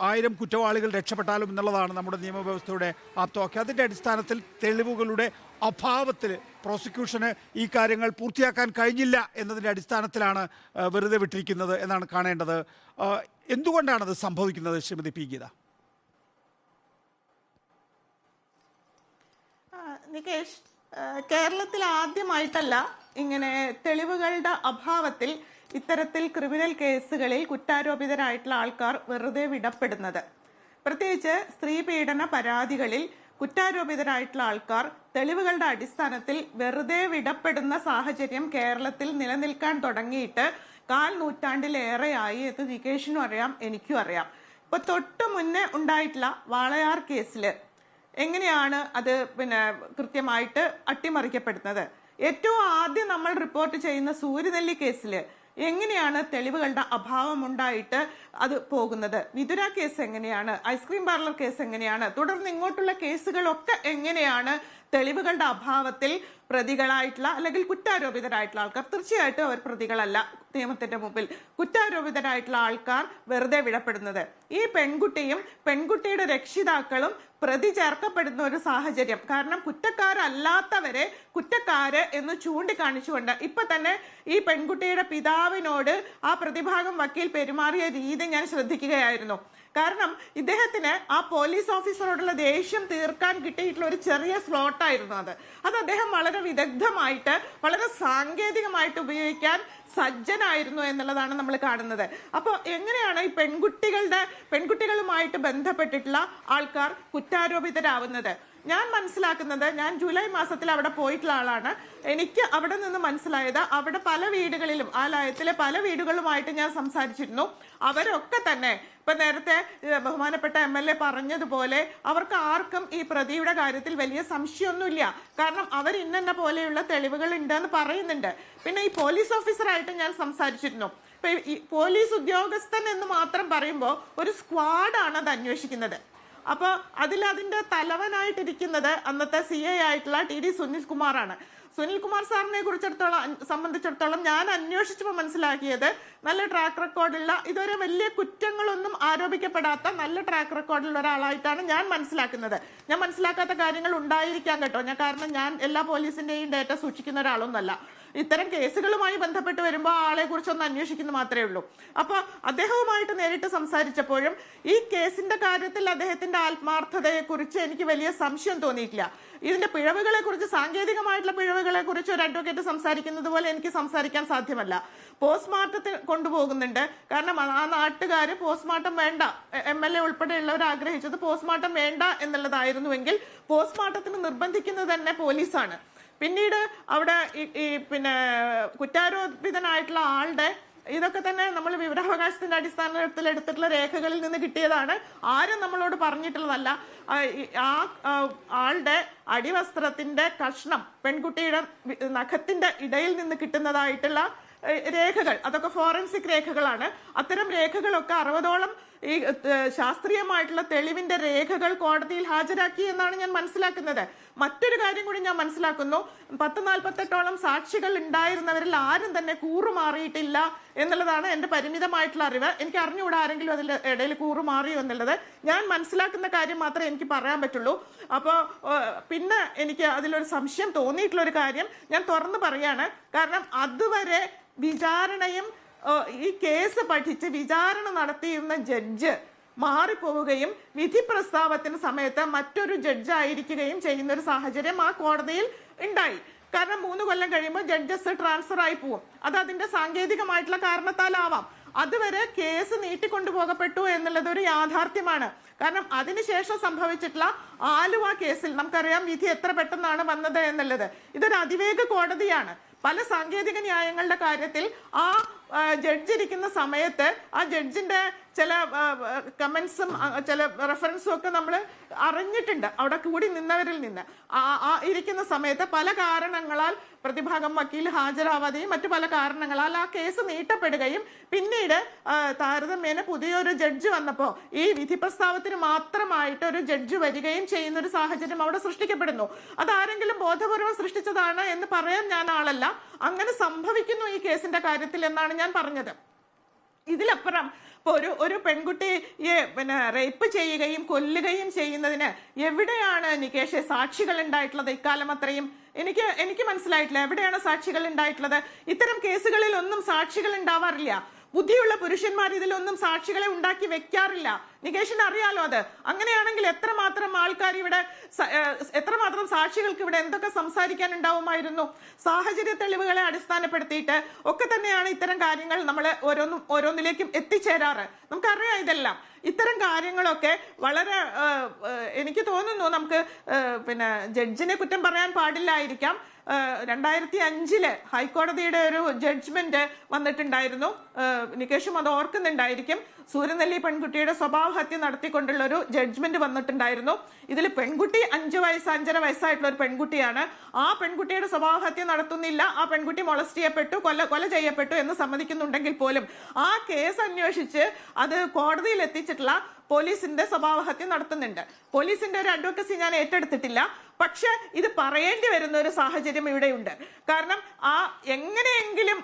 1000 കുറ്റവാളികൾ രക്ഷപ്പെട്ടാലും എന്നുള്ളതാണ് നമ്മുടെ നിയമവ്യവസ്ഥയുടെ ആപ്തവാക്യം. അതിൻ്റെ അടിസ്ഥാനത്തിൽ തെളിവുകളുടെ അഭാവത്തിൽ പ്രോസിക്യൂഷന് ഈ കാര്യങ്ങൾ പൂർത്തിയാക്കാൻ കഴിഞ്ഞില്ല എന്നതിൻ്റെ അടിസ്ഥാനത്തിലാണ് വെറുതെ വിട്ടിരിക്കുന്നത് എന്നാണ് കാണേണ്ടത്. എന്തുകൊണ്ടാണത് സംഭവിക്കുന്നത് ശ്രീമതി പി ഗീത? നികേഷ്, കേരളത്തിൽ ആദ്യമായിട്ടല്ല ഇങ്ങനെ തെളിവുകളുടെ അഭാവത്തിൽ ഇത്തരത്തിൽ ക്രിമിനൽ കേസുകളിൽ കുറ്റാരോപിതരായിട്ടുള്ള ആൾക്കാർ വെറുതെ വിടപ്പെടുന്നത്. പ്രത്യേകിച്ച് സ്ത്രീ പീഡന പരാതികളിൽ കുറ്റാരോപിതരായിട്ടുള്ള ആൾക്കാർ തെളിവുകളുടെ അടിസ്ഥാനത്തിൽ വെറുതെ വിടപ്പെടുന്ന സാഹചര്യം കേരളത്തിൽ നിലനിൽക്കാൻ തുടങ്ങിയിട്ട് 1/4 നൂറ്റാണ്ടിലേറെയായി എന്ന് നികേഷിനും അറിയാം, എനിക്കും അറിയാം. ഇപ്പൊ തൊട്ട് മുന്നേ ഉണ്ടായിട്ടുള്ള വാളയാർ കേസിൽ എങ്ങനെയാണ് അത് കൃത്യമായിട്ട് അട്ടിമറിക്കപ്പെടുന്നത്? ഏറ്റവും ആദ്യം നമ്മൾ റിപ്പോർട്ട് ചെയ്യുന്ന സൂര്യനെല്ലി കേസിൽ എങ്ങനെയാണ് തെളിവുകളുടെ അഭാവം ഉണ്ടായിട്ട് അത് പോകുന്നത്? വിതുര കേസ് എങ്ങനെയാണ്? ഐസ്ക്രീം പാർലർ കേസ് എങ്ങനെയാണ്? തുടർന്ന് ഇങ്ങോട്ടുള്ള കേസുകളൊക്കെ എങ്ങനെയാണ് തെളിവുകളുടെ അഭാവത്തിൽ പ്രതികളായിട്ടുള്ള അല്ലെങ്കിൽ കുറ്റാരോപിതരായിട്ടുള്ള ആൾക്കാർ, തീർച്ചയായിട്ടും അവർ പ്രതികളല്ല നിയമത്തിന്റെ മുമ്പിൽ, കുറ്റാരോപിതരായിട്ടുള്ള ആൾക്കാർ വെറുതെ വിടപ്പെടുന്നത്? ഈ പെൺകുട്ടിയും പെൺകുട്ടിയുടെ രക്ഷിതാക്കളും പ്രതി ചേർക്കപ്പെടുന്ന ഒരു സാഹചര്യം. കാരണം കുറ്റക്കാരല്ലാത്തവരെ കുറ്റക്കാര് എന്ന് ചൂണ്ടിക്കാണിച്ചുകൊണ്ട് ഇപ്പൊ തന്നെ ഈ പെൺകുട്ടിയുടെ പിതാവിനോട് ആ പ്രതിഭാഗം വക്കീൽ പെരുമാറിയ രീതി ഞാൻ ശ്രദ്ധിക്കുകയായിരുന്നു. കാരണം ഇദ്ദേഹത്തിന് ആ പോലീസ് ഓഫീസറോടുള്ള ദേഷ്യം തീർക്കാൻ കിട്ടിയിട്ടുള്ള ഒരു ചെറിയ സ്ലോട്ടായിരുന്നു അത് അദ്ദേഹം വളരെ വിദഗ്ധമായിട്ട് വളരെ സാങ്കേതികമായിട്ട് ഉപയോഗിക്കാൻ സജ്ജനായിരുന്നു എന്നുള്ളതാണ് നമ്മൾ കാണുന്നത്. അപ്പോൾ എങ്ങനെയാണ് ഈ പെൺകുട്ടികളുമായിട്ട് ബന്ധപ്പെട്ടിട്ടുള്ള ആൾക്കാർ കുറ്റാരോപിതരാവുന്നത്? ഞാൻ മനസ്സിലാക്കുന്നത്, ഞാൻ ജൂലൈ മാസത്തിൽ അവിടെ പോയിട്ടുള്ള ആളാണ്. എനിക്ക് അവിടെ നിന്ന് മനസ്സിലായത് അവിടെ പല വീടുകളിലും, ആ ലയത്തിലെ പല വീടുകളുമായിട്ട് ഞാൻ സംസാരിച്ചിരുന്നു. അവരൊക്കെ തന്നെ ഇപ്പൊ നേരത്തെ ബഹുമാനപ്പെട്ട MLA പറഞ്ഞതുപോലെ അവർക്ക് ആർക്കും ഈ പ്രതിയുടെ കാര്യത്തിൽ വലിയ സംശയമൊന്നുമില്ല. കാരണം അവർ ഇന്ന പോലെയുള്ള തെളിവുകൾ ഉണ്ടെന്ന് പറയുന്നുണ്ട്. പിന്നെ ഈ പോലീസ് ഓഫീസറായിട്ട് ഞാൻ സംസാരിച്ചിരുന്നു. ഇപ്പൊ ഈ പോലീസ് ഉദ്യോഗസ്ഥൻ എന്ന് മാത്രം പറയുമ്പോൾ ഒരു സ്ക്വാഡാണ് അത് അന്വേഷിക്കുന്നത്. അപ്പോൾ അതിന്റെ തലവനായിട്ടിരിക്കുന്നത് അന്നത്തെ CA ആയിട്ടുള്ള TD സുനിൽകുമാറാണ്. സുനിൽകുമാർ സാറിനെ സംബന്ധിച്ചിടത്തോളം ഞാൻ അന്വേഷിച്ചപ്പോൾ മനസ്സിലാക്കിയത് നല്ല ട്രാക്ക് റെക്കോർഡുള്ള, ഇതുവരെ വലിയ കുറ്റങ്ങളൊന്നും ആരോപിക്കപ്പെടാത്ത നല്ല ട്രാക്ക് റെക്കോർഡുള്ള ഒരാളായിട്ടാണ് ഞാൻ മനസ്സിലാക്കുന്നത്. ഞാൻ മനസ്സിലാക്കാത്ത കാര്യങ്ങൾ ഉണ്ടായിരിക്കാം കേട്ടോ, കാരണം ഞാൻ എല്ലാ പോലീസിന്റെയും ഡേറ്റ സൂക്ഷിക്കുന്ന ഒരാളൊന്നുമല്ല. ഇത്തരം കേസുകളുമായി ബന്ധപ്പെട്ട് വരുമ്പോൾ ആളെ കുറിച്ചൊന്ന് അന്വേഷിക്കുന്നു മാത്രമേ ഉള്ളൂ. അപ്പൊ അദ്ദേഹവുമായിട്ട് നേരിട്ട് സംസാരിച്ചപ്പോഴും ഈ കേസിന്റെ കാര്യത്തിൽ അദ്ദേഹത്തിന്റെ ആത്മാർത്ഥതയെ കുറിച്ച് എനിക്ക് വലിയ സംശയം തോന്നിയിട്ടില്ല. ഇതിന്റെ പിഴവുകളെ കുറിച്ച്, സാങ്കേതികമായിട്ടുള്ള പിഴവുകളെ കുറിച്ച് ഒരു അഡ്വക്കേറ്റ് സംസാരിക്കുന്നത് പോലെ എനിക്ക് സംസാരിക്കാൻ സാധ്യമല്ല. പോസ്റ്റ്മോർട്ടത്തിൽ കൊണ്ടുപോകുന്നുണ്ട്. കാരണം ആ നാട്ടുകാര് പോസ്റ്റ്മോർട്ടം വേണ്ട, MLA ഉൾപ്പെടെയുള്ളവർ ആഗ്രഹിച്ചത് പോസ്റ്റ്മോർട്ടം വേണ്ട എന്നുള്ളതായിരുന്നുവെങ്കിൽ പോസ്റ്റ്മോർട്ടത്തിന് നിർബന്ധിക്കുന്നത് തന്നെ പോലീസാണ്. പിന്നീട് അവിടെ കുറ്റാരോപിതനായിട്ടുള്ള ആളുടെ ഇതൊക്കെ തന്നെ നമ്മൾ വിവരാവകാശത്തിന്റെ അടിസ്ഥാനത്തിൽ എടുത്തിട്ടുള്ള രേഖകളിൽ നിന്ന് കിട്ടിയതാണ്. ആരും നമ്മളോട് പറഞ്ഞിട്ടുള്ളതല്ല. ആ ആളുടെ അടിവസ്ത്രത്തിന്റെ കഷ്ണം പെൺകുട്ടിയുടെ നഖത്തിന്റെ ഇടയിൽ നിന്ന് കിട്ടുന്നതായിട്ടുള്ള രേഖകൾ, അതൊക്കെ ഫോറൻസിക് രേഖകളാണ്. അത്തരം രേഖകളൊക്കെ 60ഓളം ഈ ശാസ്ത്രീയമായിട്ടുള്ള തെളിവിന്റെ രേഖകൾ കോടതിയിൽ ഹാജരാക്കി എന്നാണ് ഞാൻ മനസ്സിലാക്കുന്നത്. മറ്റൊരു കാര്യം കൂടി ഞാൻ മനസ്സിലാക്കുന്നു, 10-48ഓളം സാക്ഷികൾ ഉണ്ടായിരുന്നവരിൽ ആരും തന്നെ കൂറുമാറിയിട്ടില്ല എന്നുള്ളതാണ് എൻ്റെ പരിമിതമായിട്ടുള്ള അറിവ്. എനിക്ക് അറിഞ്ഞുകൂടാ ആരെങ്കിലും അതിൽ ഇടയിൽ കൂറുമാറിയോ എന്നുള്ളത്. ഞാൻ മനസ്സിലാക്കുന്ന കാര്യം മാത്രമേ എനിക്ക് പറയാൻ പറ്റുള്ളൂ. അപ്പോൾ പിന്നെ എനിക്ക് അതിലൊരു സംശയം തോന്നിയിട്ടുള്ള ഒരു കാര്യം ഞാൻ തുറന്നു പറയാണ്. കാരണം അതുവരെ വിചാരണയും ഈ കേസ് പഠിച്ച് വിചാരണ നടത്തിയിരുന്ന ജഡ്ജ് മാറിപ്പോവുകയും വിധി പ്രസ്താവത്തിന് സമയത്ത് മറ്റൊരു ജഡ്ജായിരിക്കുകയും ചെയ്യുന്ന ഒരു സാഹചര്യം ആ കോടതിയിൽ ഉണ്ടായി. കാരണം 3 കൊല്ലം കഴിയുമ്പോൾ ജഡ്ജസ് ട്രാൻസ്ഫർ ആയി പോവും. അത് അതിന്റെ സാങ്കേതികമായിട്ടുള്ള കാരണത്താലാവാം. അതുവരെ കേസ് നീട്ടിക്കൊണ്ടുപോകപ്പെട്ടു എന്നുള്ളത് ഒരു യാഥാർത്ഥ്യമാണ്. കാരണം അതിനുശേഷം സംഭവിച്ചിട്ടുള്ള ആലുവ കേസിൽ നമുക്കറിയാം വിധി എത്ര പെട്ടെന്നാണ് വന്നത് എന്നുള്ളത്. ഇതൊരു അതിവേഗ കോടതിയാണ്. പല സാങ്കേതിക ന്യായങ്ങളുടെ കാര്യത്തിൽ ആ ജഡ്ജ് ഇരിക്കുന്ന സമയത്ത് ആ ജഡ്ജിന്റെ ചില കമന്റ്സും ചില റെഫറൻസും ഒക്കെ നമ്മൾ അറിഞ്ഞിട്ടുണ്ട് അവിടെ കൂടി നിന്നവരിൽ നിന്ന്. ആ ഇരിക്കുന്ന സമയത്ത് പല കാരണങ്ങളാൽ പ്രതിഭാഗം വക്കീൽ ഹാജരാവാതെയും മറ്റു പല കാരണങ്ങളാൽ ആ കേസ് നീട്ടപ്പെടുകയും പിന്നീട് താരതമ്യേന പുതിയൊരു ജഡ്ജ് വന്നപ്പോൾ ഈ വിധി പ്രസ്താവത്തിന് മാത്രമായിട്ട് ഒരു ജഡ്ജ് വരികയും ചെയ്യുന്ന ഒരു സാഹചര്യം അവിടെ സൃഷ്ടിക്കപ്പെടുന്നു. അതാരെങ്കിലും ബോധപൂർവം സൃഷ്ടിച്ചതാണ് എന്ന് പറയാൻ ഞാൻ ആളല്ല. അങ്ങനെ സംഭവിക്കുന്നു ഈ കേസിന്റെ കാര്യത്തിൽ എന്നാണ് ഞാൻ പറഞ്ഞത്. ഇതിലപ്പുറം ഇപ്പോൾ ഒരു പെൺകുട്ടിയെ റേപ്പ് ചെയ്യുകയും കൊല്ലുകയും ചെയ്യുന്നതിന് എവിടെയാണ് നികേഷ് സാക്ഷികൾ ഉണ്ടായിട്ടുള്ളത്? ഇക്കാലം അത്രയും എനിക്ക് മനസ്സിലായിട്ടില്ല. എവിടെയാണ് സാക്ഷികൾ ഉണ്ടായിട്ടുള്ളത്? ഇത്തരം കേസുകളിൽ ഒന്നും സാക്ഷികൾ ഉണ്ടാവാറില്ല. ബുദ്ധിയുള്ള പുരുഷന്മാർ ഇതിലൊന്നും സാക്ഷികളെ ഉണ്ടാക്കി വെക്കാറില്ല. നികേഷിന് അറിയാലോ അത്. അങ്ങനെയാണെങ്കിൽ എത്രമാത്രം ആൾക്കാർ ഇവിടെ, എത്രമാത്രം സാക്ഷികൾക്ക് ഇവിടെ എന്തൊക്കെ സംസാരിക്കാൻ ഉണ്ടാവുമായിരുന്നു? സാഹചര്യ തെളിവുകളെ അടിസ്ഥാനപ്പെടുത്തിയിട്ട് ഒക്കെ തന്നെയാണ് ഇത്തരം കാര്യങ്ങൾ നമ്മൾ ഓരോന്നിലേക്കും എത്തിച്ചേരാറ്. നമുക്കറിയാം ഇതെല്ലാം. ഇത്തരം കാര്യങ്ങളൊക്കെ വളരെ എനിക്ക് തോന്നുന്നു നമുക്ക് പിന്നെ ജഡ്ജിനെ കുറ്റം പറയാൻ പാടില്ലായിരിക്കാം. 2005 ഹൈക്കോടതിയുടെ ഒരു ജഡ്ജ്മെന്റ് വന്നിട്ടുണ്ടായിരുന്നു. നികേഷും അത് ഓർക്കുന്നുണ്ടായിരിക്കും. സൂര്യനെല്ലി പെൺകുട്ടിയുടെ സ്വഭാവഹത്യ നടത്തിക്കൊണ്ടുള്ള ഒരു ജഡ്ജ്മെന്റ് വന്നിട്ടുണ്ടായിരുന്നു. ഇതിൽ പെൺകുട്ടി 5 വയസ്സായിട്ടുള്ള ഒരു പെൺകുട്ടിയാണ്. ആ പെൺകുട്ടിയുടെ സ്വഭാവഹത്യ നടത്തുന്നില്ല, ആ പെൺകുട്ടി മൊളസ്റ്റ് ചെയ്യപ്പെട്ടു, കൊല ചെയ്യപ്പെട്ടു എന്ന് സമ്മതിക്കുന്നുണ്ടെങ്കിൽ പോലും ആ കേസ് അന്വേഷിച്ച് അത് കോടതിയിൽ എത്തിച്ചിട്ടുള്ള പോലീസിന്റെ സ്വഭാവഹത്യ നടത്തുന്നുണ്ട്. പോലീസിന്റെ ഒരു അഡ്വക്കസി ഞാൻ ഏറ്റെടുത്തിട്ടില്ല. പക്ഷെ ഇത് പറയേണ്ടി വരുന്ന ഒരു സാഹചര്യം ഇവിടെയുണ്ട്. കാരണം ആ എങ്ങനെയെങ്കിലും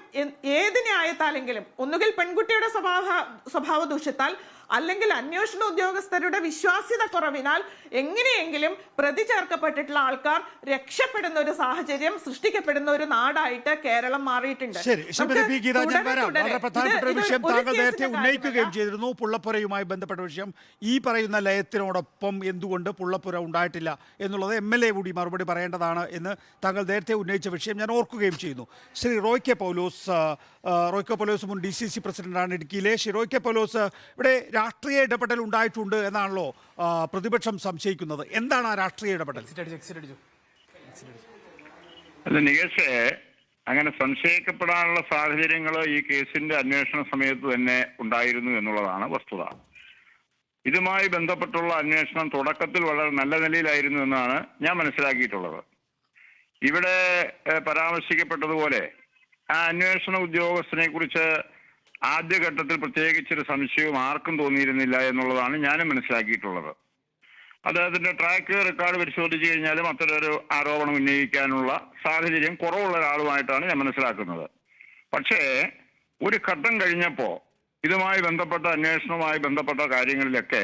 ഏത് ന്യായത്താലെങ്കിലും ഒന്നുകിൽ പെൺകുട്ടിയുടെ സ്വഭാവ ദൂഷ്യത്താൽ അല്ലെങ്കിൽ അന്വേഷണ ഉദ്യോഗസ്ഥരുടെ വിശ്വാസ്യത കുറവിനാൽ എങ്ങനെയെങ്കിലും പ്രതി ചേർക്കപ്പെട്ടിട്ടുള്ള ആൾക്കാർ രക്ഷപ്പെടുന്ന ഒരു സാഹചര്യം സൃഷ്ടിക്കപ്പെടുന്ന ഒരു നാടായിട്ട് കേരളം മാറിയിട്ടുണ്ട്. ശരി, ശ്രീമതി പി. ഗീത, ഞാൻ വരാം. വളരെ പ്രധാനപ്പെട്ട ഒരു വിഷയം താങ്കൾ നേരത്തെ ഉന്നയിക്കുകയും ചെയ്തിരുന്നു, പുള്ളപ്പുരയുമായി ബന്ധപ്പെട്ട വിഷയം. ഈ പറയുന്ന ലയത്തിനോടൊപ്പം എന്തുകൊണ്ട് പുള്ളപ്പുര ഉണ്ടായിട്ടില്ല എന്നുള്ളത് MLA കൂടി മറുപടി പറയേണ്ടതാണ് എന്ന് താങ്കൾ നേരത്തെ ഉന്നയിച്ച വിഷയം ഞാൻ ഓർക്കുകയും ചെയ്യുന്നു. ശ്രീ റോയ് കെ പൗലോസ് മുൻ DCC പ്രസിഡന്റാണ് ഇടുക്കിയിലെ. ശ്രീ റോയ് കെ പൗലോസ്, ഇവിടെ രാഷ്ട്രീയ ഇടപെടൽ ഉണ്ടായിട്ടുണ്ട് എന്നാണല്ലോ പ്രതിപക്ഷം സംശയിക്കുന്നത്. എന്താണ് ആ രാഷ്ട്രീയ ഇടപെടൽ? അല്ല നികേഷ്, അങ്ങനെ സംശയിക്കപ്പെടാനുള്ള സാഹചര്യങ്ങൾ ഈ കേസിന്റെ അന്വേഷണ സമയത്ത് തന്നെ ഉണ്ടായിരുന്നു എന്നുള്ളതാണ് വസ്തുത. ഇതുമായി ബന്ധപ്പെട്ടുള്ള അന്വേഷണം തുടക്കത്തിൽ വളരെ നല്ല നിലയിലായിരുന്നു എന്നാണ് ഞാൻ മനസ്സിലാക്കിയിട്ടുള്ളത്. ഇവിടെ പരാമർശിക്കപ്പെട്ടതുപോലെ ആ അന്വേഷണ ഉദ്യോഗസ്ഥനെ കുറിച്ച് ആദ്യഘട്ടത്തിൽ പ്രത്യേകിച്ചൊരു സംശയവും ആർക്കും തോന്നിയിരുന്നില്ല എന്നുള്ളതാണ് ഞാനും മനസ്സിലാക്കിയിട്ടുള്ളത്. അദ്ദേഹത്തിന്റെ ട്രാക്ക് റെക്കോർഡ് പരിശോധിച്ചു കഴിഞ്ഞാലും അത്തരമൊരു ആരോപണം ഉന്നയിക്കാനുള്ള സാഹചര്യം കുറവുള്ള ഒരാളുമായിട്ടാണ് ഞാൻ മനസ്സിലാക്കുന്നത്. പക്ഷേ ഒരു ഘട്ടം കഴിഞ്ഞപ്പോൾ ഇതുമായി ബന്ധപ്പെട്ട അന്വേഷണവുമായി ബന്ധപ്പെട്ട കാര്യങ്ങളിലൊക്കെ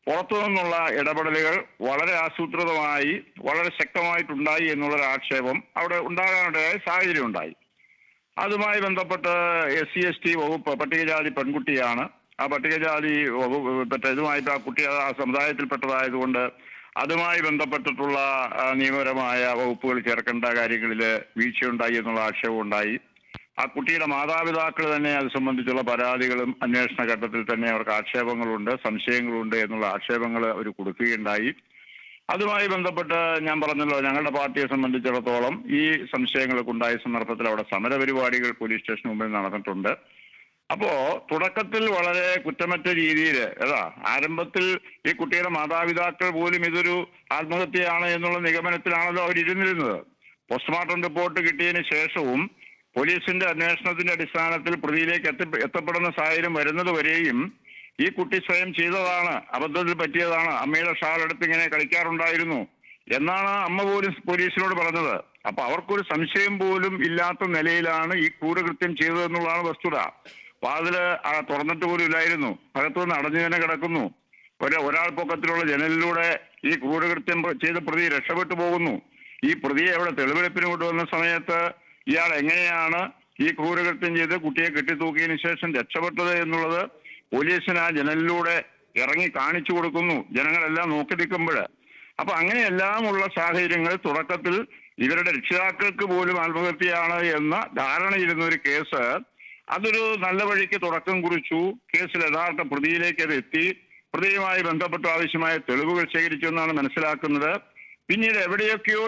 പുറത്തു നിന്നുള്ള ഇടപെടലുകൾ വളരെ ആസൂത്രിതമായി വളരെ ശക്തമായിട്ടുണ്ടായി എന്നുള്ളൊരു ആക്ഷേപം അവിടെ ഉണ്ടാകാനിടയായ സാഹചര്യം ഉണ്ടായി. അതുമായി ബന്ധപ്പെട്ട് SC/ST വകുപ്പ്, പട്ടികജാതി പെൺകുട്ടിയാണ്, ആ പട്ടികജാതി വകുപ്പ് ഇതുമായിട്ട് ആ കുട്ടി ആ സമുദായത്തിൽപ്പെട്ടതായതുകൊണ്ട് അതുമായി ബന്ധപ്പെട്ടിട്ടുള്ള നിയമപരമായ വകുപ്പുകൾ ചേർക്കേണ്ട കാര്യങ്ങളിൽ വീഴ്ചയുണ്ടായി എന്നുള്ള ആക്ഷേപം ഉണ്ടായി. ആ കുട്ടിയുടെ മാതാപിതാക്കൾ തന്നെ അത് സംബന്ധിച്ചുള്ള പരാതികളും അന്വേഷണ ഘട്ടത്തിൽ തന്നെ അവർക്ക് ആക്ഷേപങ്ങളുണ്ട്, സംശയങ്ങളുണ്ട് എന്നുള്ള ആക്ഷേപങ്ങൾ അവർ കൊടുക്കുകയുണ്ടായി. അതുമായി ബന്ധപ്പെട്ട് ഞാൻ പറഞ്ഞല്ലോ, ഞങ്ങളുടെ പാർട്ടിയെ സംബന്ധിച്ചിടത്തോളം ഈ സംശയങ്ങളൊക്കെ ഉണ്ടായ സന്ദർഭത്തിൽ അവിടെ സമരപരിപാടികൾ പോലീസ് സ്റ്റേഷന് മുമ്പിൽ നടന്നിട്ടുണ്ട്. അപ്പോ തുടക്കത്തിൽ വളരെ കുറ്റമറ്റ രീതിയിൽ ആരംഭത്തിൽ ഈ കുട്ടിയുടെ മാതാപിതാക്കൾ പോലും ഇതൊരു ആത്മഹത്യയാണ് എന്നുള്ള നിഗമനത്തിലാണല്ലോ അവരിരുന്നിരുന്നത്. പോസ്റ്റ്മോർട്ടം റിപ്പോർട്ട് കിട്ടിയതിന് ശേഷവും പോലീസിന്റെ അന്വേഷണത്തിന്റെ അടിസ്ഥാനത്തിൽ പ്രതിയിലേക്ക് എത്തപ്പെടുന്ന സാഹചര്യം വരുന്നത് വരെയും ഈ കുട്ടി സ്വയം ചെയ്തതാണ്, അബദ്ധത്തിൽ പറ്റിയതാണ്, അമ്മയുടെ ഷാൾ എടുത്ത് ഇങ്ങനെ കളിക്കാറുണ്ടായിരുന്നു എന്നാണ് അമ്മ പോലും പോലീസിനോട് പറഞ്ഞത്. അപ്പൊ അവർക്കൊരു സംശയം പോലും ഇല്ലാത്ത നിലയിലാണ് ഈ ക്രൂരകൃത്യം ചെയ്തതെന്നുള്ളതാണ് വസ്തുത. വാതില് തുറന്നിട്ട് പോലും ഇല്ലായിരുന്നു, അകത്തുനിന്ന് അടഞ്ഞു തന്നെ കിടക്കുന്നു. ഒരാൾ പൊക്കത്തിലുള്ള ജനലിലൂടെ ഈ ക്രൂരകൃത്യം ചെയ്ത പ്രതി രക്ഷപ്പെട്ടു പോകുന്നു. ഈ പ്രതിയെ അവിടെ തെളിവെടുപ്പിന് കൊണ്ടുവന്ന സമയത്ത് ഇയാൾ എങ്ങനെയാണ് ഈ ക്രൂരകൃത്യം ചെയ്ത് കുട്ടിയെ കെട്ടിത്തൂക്കിയതിനു ശേഷം രക്ഷപ്പെട്ടത് എന്നുള്ളത് പോലീസിന് ആ ജനലിലൂടെ ഇറങ്ങി കാണിച്ചു കൊടുക്കുന്നു, ജനങ്ങളെല്ലാം നോക്കി നിൽക്കുമ്പോൾ. അപ്പൊ അങ്ങനെയെല്ലാമുള്ള സാഹചര്യങ്ങൾ തുടക്കത്തിൽ ഇവരുടെ രക്ഷിതാക്കൾക്ക് പോലും ആത്മഹത്യയാണ് എന്ന ധാരണയിരുന്ന ഒരു കേസ് അതൊരു നല്ല വഴിക്ക് തുടക്കം കുറിച്ചു. കേസിൽ യഥാർത്ഥ പ്രതിയിലേക്ക് അത് എത്തി. പ്രതിയുമായി ബന്ധപ്പെട്ട് ആവശ്യമായ തെളിവുകൾ ശേഖരിച്ചു എന്നാണ് മനസ്സിലാക്കുന്നത്. പിന്നീട് എവിടെയൊക്കെയോ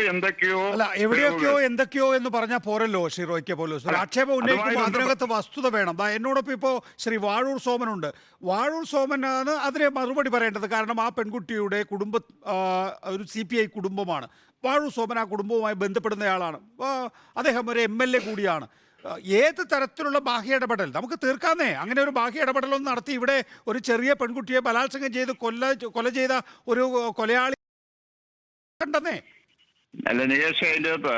എന്തൊക്കെയോ എന്ന് പറഞ്ഞാൽ പോരല്ലോ ശ്രീ റോയ് കെ പൗലോസ്. ആക്ഷേപം ഉന്നയിക്കുമ്പോൾ അതിനകത്ത് വസ്തുത വേണം. എന്നോടൊപ്പം ഇപ്പോൾ ശ്രീ വാഴൂർ സോമനുണ്ട്. വാഴൂർ സോമനാണ് അതിനെ മറുപടി പറയേണ്ടത്. കാരണം ആ പെൺകുട്ടിയുടെ ഒരു CPI കുടുംബമാണ്. വാഴൂർ സോമൻ ആ കുടുംബവുമായി ബന്ധപ്പെടുന്നയാളാണ്. അദ്ദേഹം ഒരു MLA കൂടിയാണ്. ഏത് തരത്തിലുള്ള ബാഹ്യ ഇടപെടൽ നമുക്ക് തീർക്കാന്നേ? അങ്ങനെ ഒരു ബാഹ്യ ഇടപെടലൊന്നും നടത്തി ഇവിടെ ഒരു ചെറിയ പെൺകുട്ടിയെ ബലാത്സംഗം ചെയ്ത് കൊല ചെയ്ത ഒരു കൊലയാളി കണ്ടെന്നേ. അല്ല നികേഷ്, അതിൻ്റെ അകത്ത്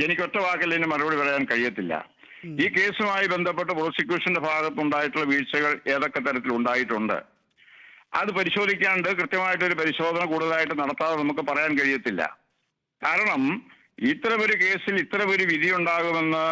എനിക്ക് ഒറ്റ വാക്കിൽ ഇതിന് മറുപടി പറയാൻ കഴിയത്തില്ല. ഈ കേസുമായി ബന്ധപ്പെട്ട് പ്രോസിക്യൂഷന്റെ ഭാഗത്തുണ്ടായിട്ടുള്ള വീഴ്ചകൾ ഏതൊക്കെ തരത്തിൽ ഉണ്ടായിട്ടുണ്ട് അത് പരിശോധിക്കാണ്ട് കൃത്യമായിട്ടൊരു പരിശോധന കൂടുതലായിട്ട് നടത്താതെ നമുക്ക് പറയാൻ കഴിയത്തില്ല. കാരണം ഇത്തരമൊരു കേസിൽ ഇത്തരമൊരു വിധി ഉണ്ടാകുമെന്ന്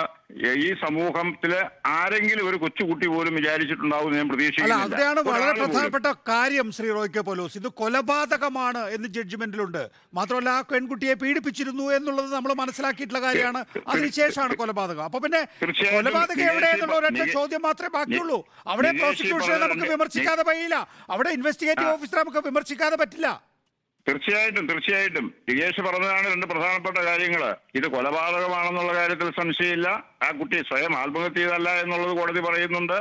ഈ സമൂഹത്തില് ആരെങ്കിലും ഒരു കൊച്ചുകുട്ടി പോലും വിചാരിച്ചിട്ടുണ്ടാവും ഞാൻ അല്ല, പ്രതീക്ഷിക്കുന്നില്ല. അവിടെയാണ് വളരെ ഒരാൾ പോലും. പ്രധാനപ്പെട്ട കാര്യം ശ്രീ റോയ് കെ പോലോസ്. ഇത് കൊലപാതകമാണ് എന്ന് ജഡ്ജ്മെന്റിലുണ്ട്. മാത്രമല്ല ആ പെൺകുട്ടിയെ പീഡിപ്പിച്ചിരുന്നു എന്നുള്ളത് നമ്മൾ മനസ്സിലാക്കിയിട്ടുള്ള കാര്യമാണ്. അതിനുശേഷമാണ് കൊലപാതകം. അപ്പൊ പിന്നെ തീർച്ചയായിട്ടും കൊലപാതകം എവിടെ എന്നുള്ള ഒരൊറ്റ ചോദ്യം മാത്രമേ ബാക്കിയുള്ളൂ. അവിടെ പ്രോസിക്യൂഷനെ നമുക്ക് വിമർശിക്കാതെ കഴിയില്ല. അവിടെ ഇൻവെസ്റ്റിഗേറ്റീവ് ഓഫീസറെ നമുക്ക് വിമർശിക്കാതെ പറ്റില്ല. തീർച്ചയായിട്ടും ലിഗേഷ് പറഞ്ഞതാണ് രണ്ട് പ്രധാനപ്പെട്ട കാര്യങ്ങൾ. ഇത് കൊലപാതകമാണെന്നുള്ള കാര്യത്തിൽ സംശയമില്ല. ആ കുട്ടി സ്വയം ആത്മഹത്യ ചെയ്തല്ല എന്നുള്ളത് കോടതി പറയുന്നുണ്ട്.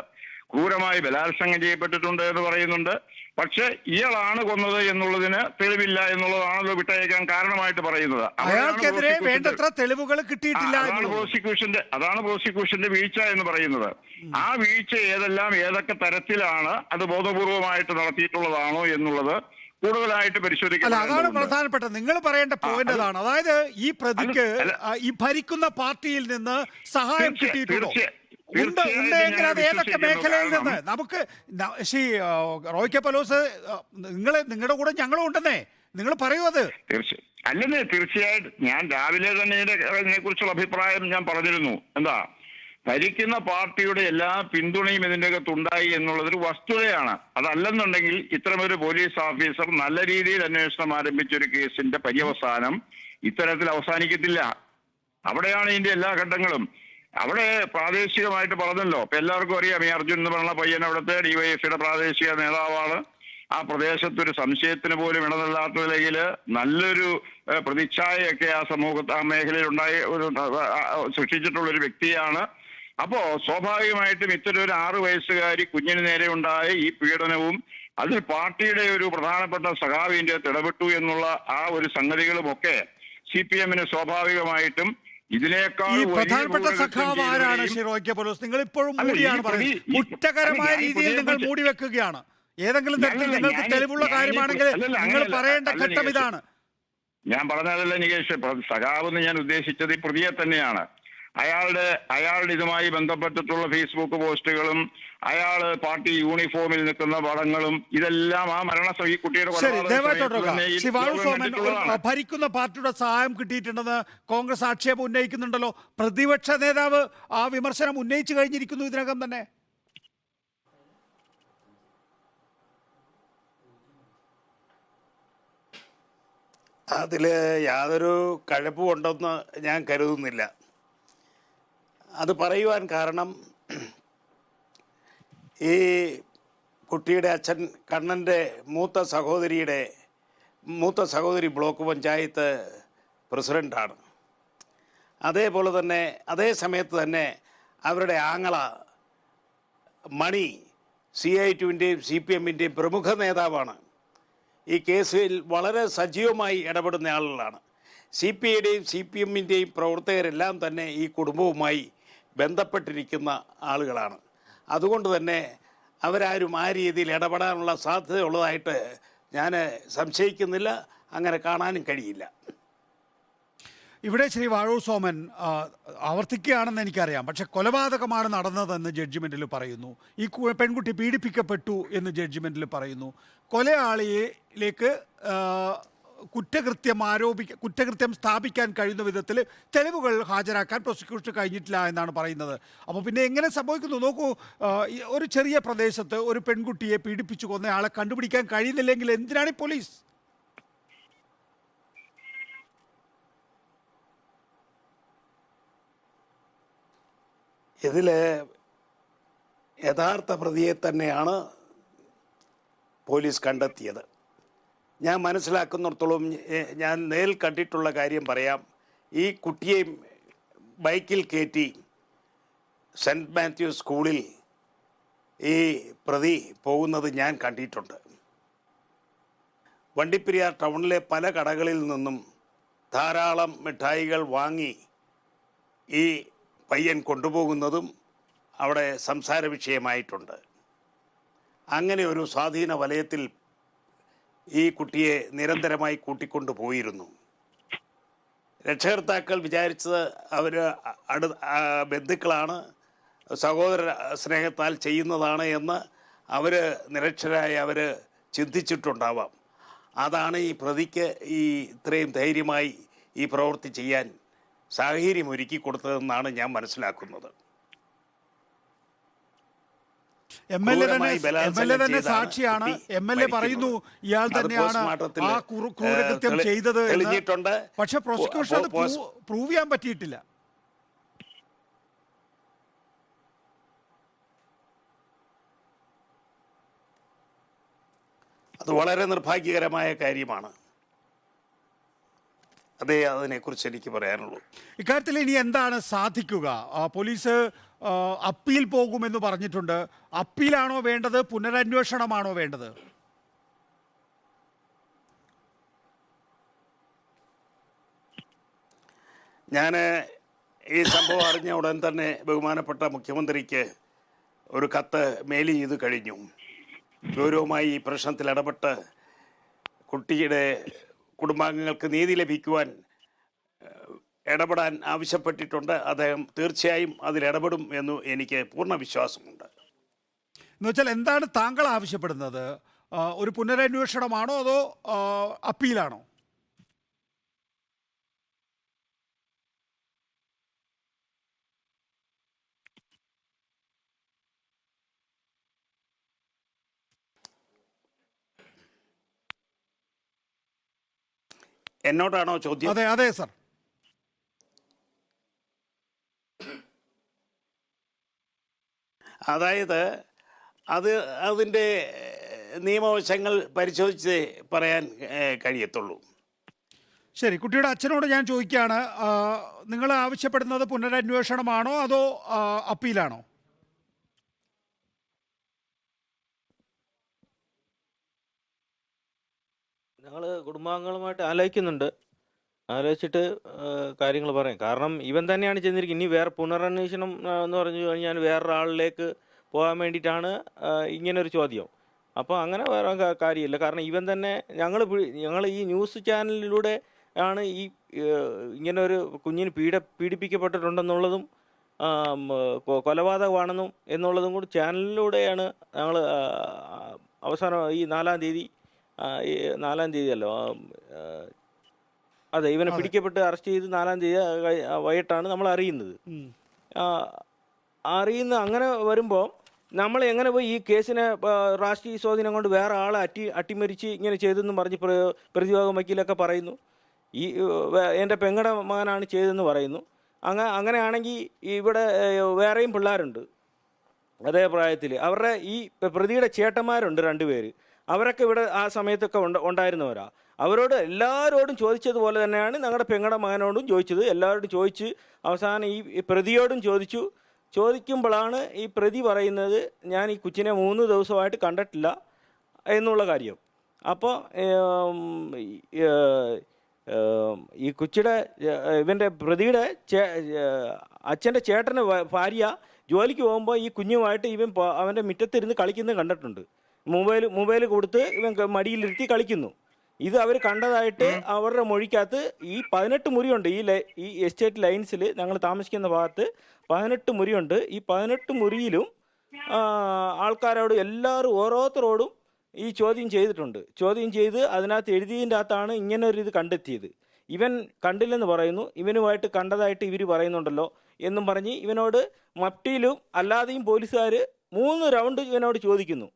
ക്രൂരമായി ബലാത്സംഗം ചെയ്യപ്പെട്ടിട്ടുണ്ട് എന്ന് പറയുന്നുണ്ട്. പക്ഷെ ഇയാളാണ് കൊന്നത് എന്നുള്ളതിന് തെളിവില്ല എന്നുള്ളതാണല്ലോ വിട്ടയക്കാൻ കാരണമായിട്ട് പറയുന്നത്. അയാൾക്കെതിരെ വേണ്ടത്ര തെളിവുകൾ കിട്ടിയിട്ടില്ല. അതാണ് പ്രോസിക്യൂഷന്റെ വീഴ്ച എന്ന് പറയുന്നത്. ആ വീഴ്ച ഏതൊക്കെ തരത്തിലാണ് അത് ബോധപൂർവമായിട്ട് നടത്തിയിട്ടുള്ളതാണോ എന്നുള്ളത് കൂടുതലായിട്ട് പരിശോധിക്കണം. അല്ല, അതാണ് പ്രധാനപ്പെട്ട നിങ്ങൾ പറയേണ്ട പോയിന്റ്. അതാണ്, അതായത് ഈ പ്രതിക്ക് ഈ ഭരിക്കുന്ന പാർട്ടിയിൽ നിന്ന് സഹായം കിട്ടിയിട്ടുണ്ടോ? ഉണ്ടെങ്കിൽ അത് ഏതൊക്കെ മേഖലയിൽ നിന്ന്? നമുക്ക് ശ്രീ റോയ് കെ പോലോസ്, നിങ്ങളുടെ കൂടെ ഞങ്ങളും ഉണ്ടെന്നേ, നിങ്ങൾ പറയൂ അത്. അല്ലെന്നേ, തീർച്ചയായിട്ടും ഞാൻ രാവിലെ തന്നെ ഇതിനെ കുറിച്ചുള്ള അഭിപ്രായം ഞാൻ പറഞ്ഞിരുന്നു. എന്താ, ഭരിക്കുന്ന പാർട്ടിയുടെ എല്ലാ പിന്തുണയും ഇതിൻ്റെ അകത്തുണ്ടായി എന്നുള്ളതൊരു വസ്തുതയാണ്. അതല്ലെന്നുണ്ടെങ്കിൽ ഇത്തരമൊരു പോലീസ് ഓഫീസർ നല്ല രീതിയിൽ അന്വേഷണം ആരംഭിച്ചൊരു കേസിന്റെ പര്യവസാനം ഇത്തരത്തിൽ അവസാനിക്കത്തില്ല. അവിടെയാണ് ഇതിന്റെ എല്ലാ ഘട്ടങ്ങളും. അവിടെ പ്രാദേശികമായിട്ട് പറഞ്ഞല്ലോ, ഇപ്പൊ എല്ലാവർക്കും അറിയാം, ഈ അർജുൻ എന്ന് പറഞ്ഞ പയ്യൻ അവിടുത്തെ ഡിവൈഎഫ്ഐയുടെ പ്രാദേശിക നേതാവാണ്. ആ പ്രദേശത്തൊരു സംശയത്തിന് പോലും ഇടനില്ലാത്ത നിലയിൽ നല്ലൊരു പ്രതിച്ഛായയൊക്കെ ആ മേഖലയിൽ സൃഷ്ടിച്ചിട്ടുള്ളൊരു വ്യക്തിയാണ്. അപ്പോ സ്വാഭാവികമായിട്ടും ഇത്തരം ഒരു 6 വയസ്സുകാരി കുഞ്ഞിന് നേരെ ഉണ്ടായ ഈ പീഡനവും അതിൽ പാർട്ടിയുടെ ഒരു പ്രധാനപ്പെട്ട സഖാവിന്റെ ഇടപെട്ടു എന്നുള്ള ആ ഒരു സംഗതികളുമൊക്കെ CPM സ്വാഭാവികമായിട്ടും ഇതിനേക്കാൾ പ്രധാനപ്പെട്ട സഖാവ് ആരാണ് ശ്രീ റോയ് കെ പോലോസ്? നിങ്ങൾ ഇപ്പോഴും മൂടിയാണ് പറയുന്നത്. കുറ്റകരമായ രീതിയിൽ നിങ്ങൾ മൂടി വെക്കുകയാണ്. ഏതെങ്കിലും തരത്തിൽ നിങ്ങൾക്ക് തെളിവുള്ള കാര്യമാണെങ്കിൽ നിങ്ങൾ പറയേണ്ട ഘട്ടം ഇതാണ്. ഞാൻ പറഞ്ഞതല്ല നികേഷ്, സഖാവെന്ന് ഞാൻ ഉദ്ദേശിച്ചത് ഈ പ്രതിയെ തന്നെയാണ്. അയാളുടെ ഇതുമായി ബന്ധപ്പെട്ടിട്ടുള്ള ഫേസ്ബുക്ക് പോസ്റ്റുകളും അയാള് പാർട്ടി യൂണിഫോമിൽ നിൽക്കുന്ന പടങ്ങളും ഇതെല്ലാം ആ ഈ കുട്ടിയുടെ ഭരിക്കുന്ന പാർട്ടിയുടെ സഹായം കിട്ടിയിട്ടുണ്ടെന്ന് കോൺഗ്രസ് ആക്ഷേപം ഉന്നയിക്കുന്നുണ്ടല്ലോ. പ്രതിപക്ഷ നേതാവ് ആ വിമർശനം ഉന്നയിച്ചു കഴിഞ്ഞിരിക്കുന്നു ഇതിനകം തന്നെ. അതിൽ യാതൊരു കഴപ്പും ഉണ്ടെന്ന് ഞാൻ കരുതുന്നില്ല. അത് പറയുവാൻ കാരണം, ഈ കുട്ടിയുടെ അച്ഛൻ കണ്ണൻ്റെ മൂത്ത സഹോദരി ബ്ലോക്ക് പഞ്ചായത്ത് പ്രസിഡൻ്റാണ്. അതേപോലെ തന്നെ അതേ സമയത്ത് തന്നെ അവരുടെ ആങ്ങള മണി CITUവിൻ്റെയും CPMൻ്റെയും പ്രമുഖ നേതാവാണ്. ഈ കേസിൽ വളരെ സജീവമായി ഇടപെടുന്ന ആളുകളാണ്. CPIയുടെയും CPMൻ്റെയും പ്രവർത്തകരെല്ലാം തന്നെ ഈ കുടുംബവുമായി ബന്ധപ്പെട്ടിരിക്കുന്ന ആളുകളാണ്. അതുകൊണ്ട് തന്നെ അവരാരും ആ രീതിയിൽ ഇടപെടാനുള്ള സാധ്യതയുള്ളതായിട്ട് ഞാൻ സംശയിക്കുന്നില്ല. അങ്ങനെ കാണാനും കഴിയില്ല. ഇവിടെ ശ്രീ വാഴൂർ സോമൻ ആവർത്തിക്കുകയാണെന്ന് എനിക്കറിയാം, പക്ഷെ കൊലപാതകമാണ് നടന്നതെന്ന് ജഡ്ജിമെന്റിൽ പറയുന്നു. ഈ പെൺകുട്ടി പീഡിപ്പിക്കപ്പെട്ടു എന്ന് ജഡ്ജിമെന്റിൽ പറയുന്നു. കൊലയാളിയിലേക്ക് കുറ്റകൃത്യം സ്ഥാപിക്കാൻ കഴിയുന്ന വിധത്തിൽ തെളിവുകൾ ഹാജരാക്കാൻ പ്രോസിക്യൂഷന് കഴിഞ്ഞിട്ടില്ല എന്നാണ് പറയുന്നത്. അപ്പോൾ പിന്നെ എങ്ങനെ സംഭവിക്കുന്നു നോക്കൂ. ഒരു ചെറിയ പ്രദേശത്ത് ഒരു പെൺകുട്ടിയെ പീഡിപ്പിച്ചു കൊന്നയാളെ കണ്ടുപിടിക്കാൻ കഴിയുന്നില്ലെങ്കിൽ എന്തിനാണ് ഈ പോലീസ്? ഇതിൽ യഥാർത്ഥ പ്രതിയെ തന്നെയാണ് പോലീസ് കണ്ടെത്തിയത്. ഞാൻ മനസ്സിലാക്കുന്നിടത്തോളം, ഞാൻ നേരിൽ കണ്ടിട്ടുള്ള കാര്യം പറയാം. ഈ കുട്ടിയെ ബൈക്കിൽ കയറ്റി സെൻറ്റ് മാത്യൂസ് സ്കൂളിൽ ഈ പ്രതി പോകുന്നത് ഞാൻ കണ്ടിട്ടുണ്ട്. വണ്ടിപ്പെരിയാർ ടൗണിലെ പല കടകളിൽ നിന്നും ധാരാളം മിഠായികൾ വാങ്ങി ഈ പയ്യൻ കൊണ്ടുപോകുന്നതും അവിടെ സംസാര വിഷയമായിട്ടുണ്ട്. അങ്ങനെ ഒരു സ്വാധീന വലയത്തിൽ ഈ കുട്ടിയെ നിരന്തരമായി കൂട്ടിക്കൊണ്ടു പോയിരുന്നു. രക്ഷകർത്താക്കൾ വിചാരിച്ചത് അവർ ബന്ധുക്കളാണ്, സഹോദര സ്നേഹത്താൽ ചെയ്യുന്നതാണ് എന്ന് നിരക്ഷരായി അവർ ചിന്തിച്ചിട്ടുണ്ടാവാം. അതാണ് ഈ പ്രതിക്ക് ഇത്രയും ധൈര്യമായി ഈ പ്രവൃത്തി ചെയ്യാൻ സാഹചര്യം ഒരുക്കി കൊടുത്തതെന്നാണ് ഞാൻ മനസ്സിലാക്കുന്നത്. ക്രൂരമായി ബലാത്സംഗം തന്നെ ചെയ്താണ് സാക്ഷിയാണ്. കുട്ടി MLA പറയുന്നു ഇയാൾ അത് തന്നെയാണ് പോസ്റ്റ്മോർട്ടത്തിൽ, ആ ക്രൂരകൃത്യം ചെയ്തത് എന്ന്. തെളിഞ്ഞിട്ടുണ്ട്. പക്ഷെ പ്രോസിക്യൂഷൻ അത് പ്രൂവ് ചെയ്യാൻ പറ്റിയിട്ടില്ല. അത് വളരെ നിർഭാഗ്യകരമായ കാര്യമാണ്. അതേ അതിനെക്കുറിച്ച് എനിക്ക് പറയാനുള്ളൂ. ഇക്കാര്യത്തിൽ ഇനി എന്താണ് സാധിക്കുക? പോലീസ് അപ്പീൽ പോകുമെന്ന് പറഞ്ഞിട്ടുണ്ട്. അപ്പീലാണോ വേണ്ടത്, പുനരന്വേഷണമാണോ വേണ്ടത്? ഞാൻ ഈ സംഭവം അറിഞ്ഞ ഉടൻ തന്നെ ബഹുമാനപ്പെട്ട മുഖ്യമന്ത്രിക്ക് ഒരു കത്ത് മെയിൽ ചെയ്ത് കഴിഞ്ഞു. ഗൗരവമായി ഈ പ്രശ്നത്തിൽ ഇടപെട്ട് കുട്ടിയുടെ കുടുംബാംഗങ്ങൾക്ക് നീതി ലഭിക്കുവാൻ ഇടപെടാൻ ആവശ്യപ്പെട്ടിട്ടുണ്ട്. അദ്ദേഹം തീർച്ചയായും അതിലിടപെടും എന്ന് എനിക്ക് പൂർണ്ണ വിശ്വാസമുണ്ട്. എന്നുവെച്ചാൽ എന്താണ് താങ്കൾ ആവശ്യപ്പെടുന്നത്? ഒരു പുനരന്വേഷണമാണോ അതോ അപ്പീലാണോ? എന്നോടാണോ ചോദ്യം? അതെ അതെ സർ. അതായത് അതിൻ്റെ നിയമവശങ്ങൾ പരിശോധിച്ച് പറയാൻ കഴിയത്തുള്ളൂ. ശരി, കുട്ടിയുടെ അച്ഛനോട് ഞാൻ ചോദിക്കുകയാണ്, നിങ്ങൾ ആവശ്യപ്പെടുന്നത് പുനരന്വേഷണമാണോ അതോ അപ്പീലാണോ? ഞങ്ങൾ കുടുംബാംഗങ്ങളുമായിട്ട് ആലോചിച്ചിട്ട് കാര്യങ്ങൾ പറയാം. കാരണം ഇവൻ തന്നെയാണ് ചെന്നിരിക്കുന്നത്. ഇനി വേറെ പുനരന്വേഷണം എന്ന് പറഞ്ഞു കഴിഞ്ഞാൽ വേറൊരാളിലേക്ക് പോകാൻ വേണ്ടിയിട്ടാണ് ഇങ്ങനൊരു ചോദ്യം. അപ്പോൾ അങ്ങനെ വേറെ കാര്യമില്ല. കാരണം ഇവൻ തന്നെ ഞങ്ങൾ ഈ ന്യൂസ് ചാനലിലൂടെ ആണ് ഈ ഇങ്ങനെ ഒരു കുഞ്ഞിന് പീഡിപ്പിക്കപ്പെട്ടിട്ടുണ്ടെന്നുള്ളതും കൊലപാതകമാണെന്നും എന്നുള്ളതും കൂടി ചാനലിലൂടെയാണ് ഞങ്ങൾ അവസാനം ഈ 4-ാം തീയതി അല്ലോ, അതെ, ഇവനെ പിടിക്കപ്പെട്ട് അറസ്റ്റ് ചെയ്ത് 4-ാം തീയതി വൈകിട്ടാണ് നമ്മൾ അറിയുന്നത്. അങ്ങനെ വരുമ്പോൾ നമ്മൾ എങ്ങനെ പോയി ഈ കേസിനെ രാഷ്ട്രീയ സ്വാധീനം കൊണ്ട് വേറെ ആളെ അട്ടിമറിച്ച് ഇങ്ങനെ ചെയ്തെന്നും പറഞ്ഞ് പ്രതിഭാഗം വക്കീലൊക്കെ പറയുന്നു. എൻ്റെ പെങ്ങളുടെ മകനാണ് ചെയ്തതെന്ന് പറയുന്നു. അങ്ങനെയാണെങ്കിൽ ഇവിടെ വേറെയും പിള്ളേരുണ്ട് അതേ പ്രായത്തിൽ. അവരുടെ ഈ പ്രതിയുടെ ചേട്ടന്മാരുണ്ട് 2 പേര്. അവരൊക്കെ ഇവിടെ ആ സമയത്തൊക്കെ ഉണ്ടായിരുന്നവരാ. എല്ലാവരോടും ചോദിച്ചതുപോലെ തന്നെയാണ് ഞങ്ങളുടെ പെങ്ങളുടെ മകനോടും ചോദിച്ചത്. എല്ലാവരോടും ചോദിച്ച് അവസാനം ഈ പ്രതിയോടും ചോദിക്കുമ്പോഴാണ് ഈ പ്രതി പറയുന്നത് ഞാൻ ഈ കൊച്ചിനെ 3 ദിവസമായിട്ട് കണ്ടിട്ടില്ല എന്നുള്ള കാര്യം. അപ്പോൾ ഈ കൊച്ചിയുടെ ഇവൻ്റെ പ്രതിയുടെ അച്ഛൻ്റെ ചേട്ടൻ്റെ ഭാര്യ ജോലിക്ക് പോകുമ്പോൾ ഈ കുഞ്ഞുമായിട്ട് ഇവൻ അവൻ്റെ മുറ്റത്തിരുന്ന് കളിക്കുന്നത് കണ്ടിട്ടുണ്ട്. മൊബൈൽ കൊടുത്ത് ഇവൻ മടിയിലിരുത്തി കളിക്കുന്നു. ഇത് അവർ കണ്ടതായിട്ട് അവരുടെ മൊഴിക്കകത്ത് ഈ 18 മുറിയുണ്ട്. ഈ എസ്റ്റേറ്റ് ലൈൻസിൽ ഞങ്ങൾ താമസിക്കുന്ന ഭാഗത്ത് 18 മുറിയുണ്ട്. ഈ 18 മുറിയിലും ആൾക്കാരോട് എല്ലാവരും ഓരോരുത്തരോടും ഈ ചോദ്യം ചെയ്തിട്ടുണ്ട്. ചോദ്യം ചെയ്ത് അതിനകത്ത് എഴുതിയതിൻ്റെ അകത്താണ് ഇങ്ങനെ ഒരു ഇത് കണ്ടെത്തിയത്. ഇവൻ കണ്ടില്ലെന്ന് പറയുന്നു. ഇവനുമായിട്ട് കണ്ടതായിട്ട് ഇവർ പറയുന്നുണ്ടല്ലോ എന്നും പറഞ്ഞ് ഇവനോട് മഫ്റ്റിയിലും അല്ലാതെയും പോലീസുകാർ 3 റൗണ്ട് ഇവനോട് ചോദിക്കുന്നു.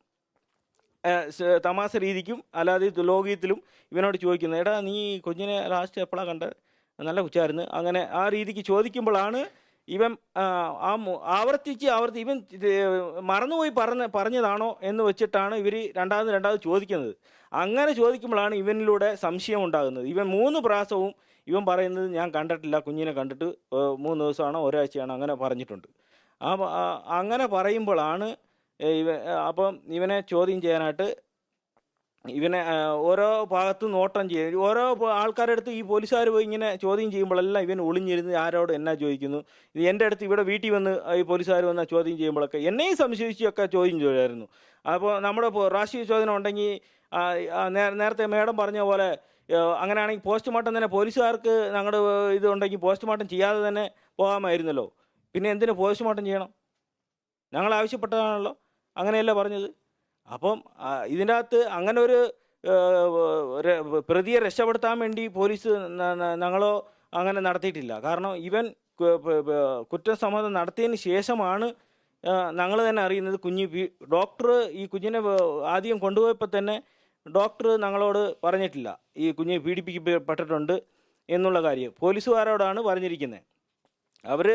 തമാശ രീതിക്കും അല്ലാതെ ലോകത്തിലും ഇവനോട് ചോദിക്കുന്നു, എടാ നീ കുഞ്ഞിനെ ലാസ്റ്റ് എപ്പോഴാണ് കണ്ടത്, നല്ല കൊച്ചായിരുന്നു, അങ്ങനെ ആ രീതിക്ക് ചോദിക്കുമ്പോഴാണ് ഇവൻ ആവർത്തിച്ച് ഇവൻ മറന്നുപോയി പറഞ്ഞതാണോ എന്ന് വെച്ചിട്ടാണ് ഇവർ രണ്ടാമത് ചോദിക്കുന്നത്. അങ്ങനെ ചോദിക്കുമ്പോഴാണ് ഇവനിലൂടെ സംശയം ഉണ്ടാകുന്നത്. ഇവൻ 3 പ്രാവശ്യവും ഇവൻ പറയുന്നത് ഞാൻ കണ്ടിട്ടില്ല, കുഞ്ഞിനെ കണ്ടിട്ട് 3 ദിവസമാണോ ഒരാഴ്ചയാണോ അങ്ങനെ പറഞ്ഞിട്ടുണ്ട്. അങ്ങനെ പറയുമ്പോഴാണ് അപ്പം ഇവനെ ചോദ്യം ചെയ്യാനായിട്ട് ഇവനെ ഓരോ ഭാഗത്തും നോട്ടം ചെയ്യും. ഓരോ ആൾക്കാരുടെ അടുത്ത് ഈ പോലീസുകാർ പോയി ഇങ്ങനെ ചോദ്യം ചെയ്യുമ്പോഴെല്ലാം ഇവൻ ഒളിഞ്ഞിരുന്ന് ആരോട് എന്നാ ചോദിക്കുന്നു. ഇത് എൻ്റെ അടുത്ത് ഇവിടെ വീട്ടിൽ വന്ന് ഈ പോലീസുകാർ വന്ന ചോദ്യം ചെയ്യുമ്പോഴൊക്കെ എന്നെയും സംശയിച്ചൊക്കെ ചോദ്യം ചെയ്യുമായിരുന്നു. അപ്പോൾ നമ്മുടെ രാഷ്ട്രീയ ചോദന ഉണ്ടെങ്കിൽ നേരത്തെ മേഡം പറഞ്ഞ പോലെ അങ്ങനെയാണെങ്കിൽ പോസ്റ്റ്മോർട്ടം തന്നെ പോലീസുകാർക്ക് ഞങ്ങളുടെ ഇതുണ്ടെങ്കിൽ പോസ്റ്റ്മോർട്ടം ചെയ്യാതെ തന്നെ പോകാമായിരുന്നല്ലോ. പിന്നെ എന്തിനു പോസ്റ്റ്മോർട്ടം ചെയ്യണം? ഞങ്ങൾ ആവശ്യപ്പെട്ടതാണല്ലോ, അങ്ങനെയല്ല പറഞ്ഞത്. അപ്പം ഇതിൻ്റെ അകത്ത് അങ്ങനെ ഒരു പ്രതിയെ രക്ഷപ്പെടുത്താൻ വേണ്ടി പോലീസ് ഞങ്ങളോ അങ്ങനെ നടത്തിയിട്ടില്ല. കാരണം ഇവൻ കുറ്റസമ്മതം നടത്തിയതിന് ശേഷമാണ് ഞങ്ങൾ തന്നെ അറിയുന്നത്. ഡോക്ടർ ഈ കുഞ്ഞിനെ ആദ്യം കൊണ്ടുപോയപ്പോൾ തന്നെ ഡോക്ടർ ഞങ്ങളോട് പറഞ്ഞിട്ടില്ല ഈ കുഞ്ഞ് പീഡിപ്പിക്കപ്പെട്ടിട്ടുണ്ട് എന്നുള്ള കാര്യം. പോലീസുകാരോടാണ് പറഞ്ഞിരിക്കുന്നത്. അവർ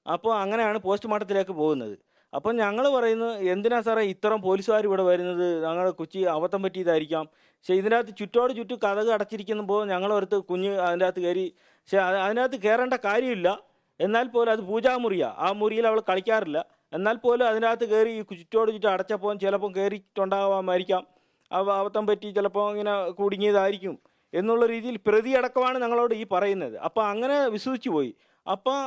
അപ്പോൾ അങ്ങനെയാണ് പോസ്റ്റ്മോർട്ടത്തിലേക്ക് പോകുന്നത്. അപ്പം ഞങ്ങൾ പറയുന്നത്, എന്തിനാ സാറേ ഇത്തരം പോലീസുകാർ ഇവിടെ വരുന്നത്? ഞങ്ങൾ കൊച്ചി അബദ്ധം പറ്റിയതായിരിക്കാം. പക്ഷേ ഇതിനകത്ത് ചുറ്റോട് ചുറ്റും കതക് അടച്ചിരിക്കുമ്പോൾ ഞങ്ങളൊരുത്ത് കുഞ്ഞ് അതിൻ്റെ അകത്ത് കയറി. പക്ഷേ അതിനകത്ത് കയറേണ്ട കാര്യമില്ല. എന്നാൽ പോലും അത് പൂജാമുറിയാണ്. ആ മുറിയിൽ അവൾ കളിക്കാറില്ല. എന്നാൽ പോലും അതിനകത്ത് കയറി ചുറ്റോട് ചുറ്റും അടച്ചപ്പോൾ ചിലപ്പോൾ കയറിയിട്ടുണ്ടാകാമായിരിക്കാം. അബദ്ധം പറ്റി ചിലപ്പോൾ ഇങ്ങനെ കുടുങ്ങിയതായിരിക്കും എന്നുള്ള രീതിയിൽ പ്രതിയടക്കമാണ് ഞങ്ങളോട് ഈ പറയുന്നത്. അപ്പോൾ അങ്ങനെ വിശ്വസിച്ച് പോയി. അപ്പോൾ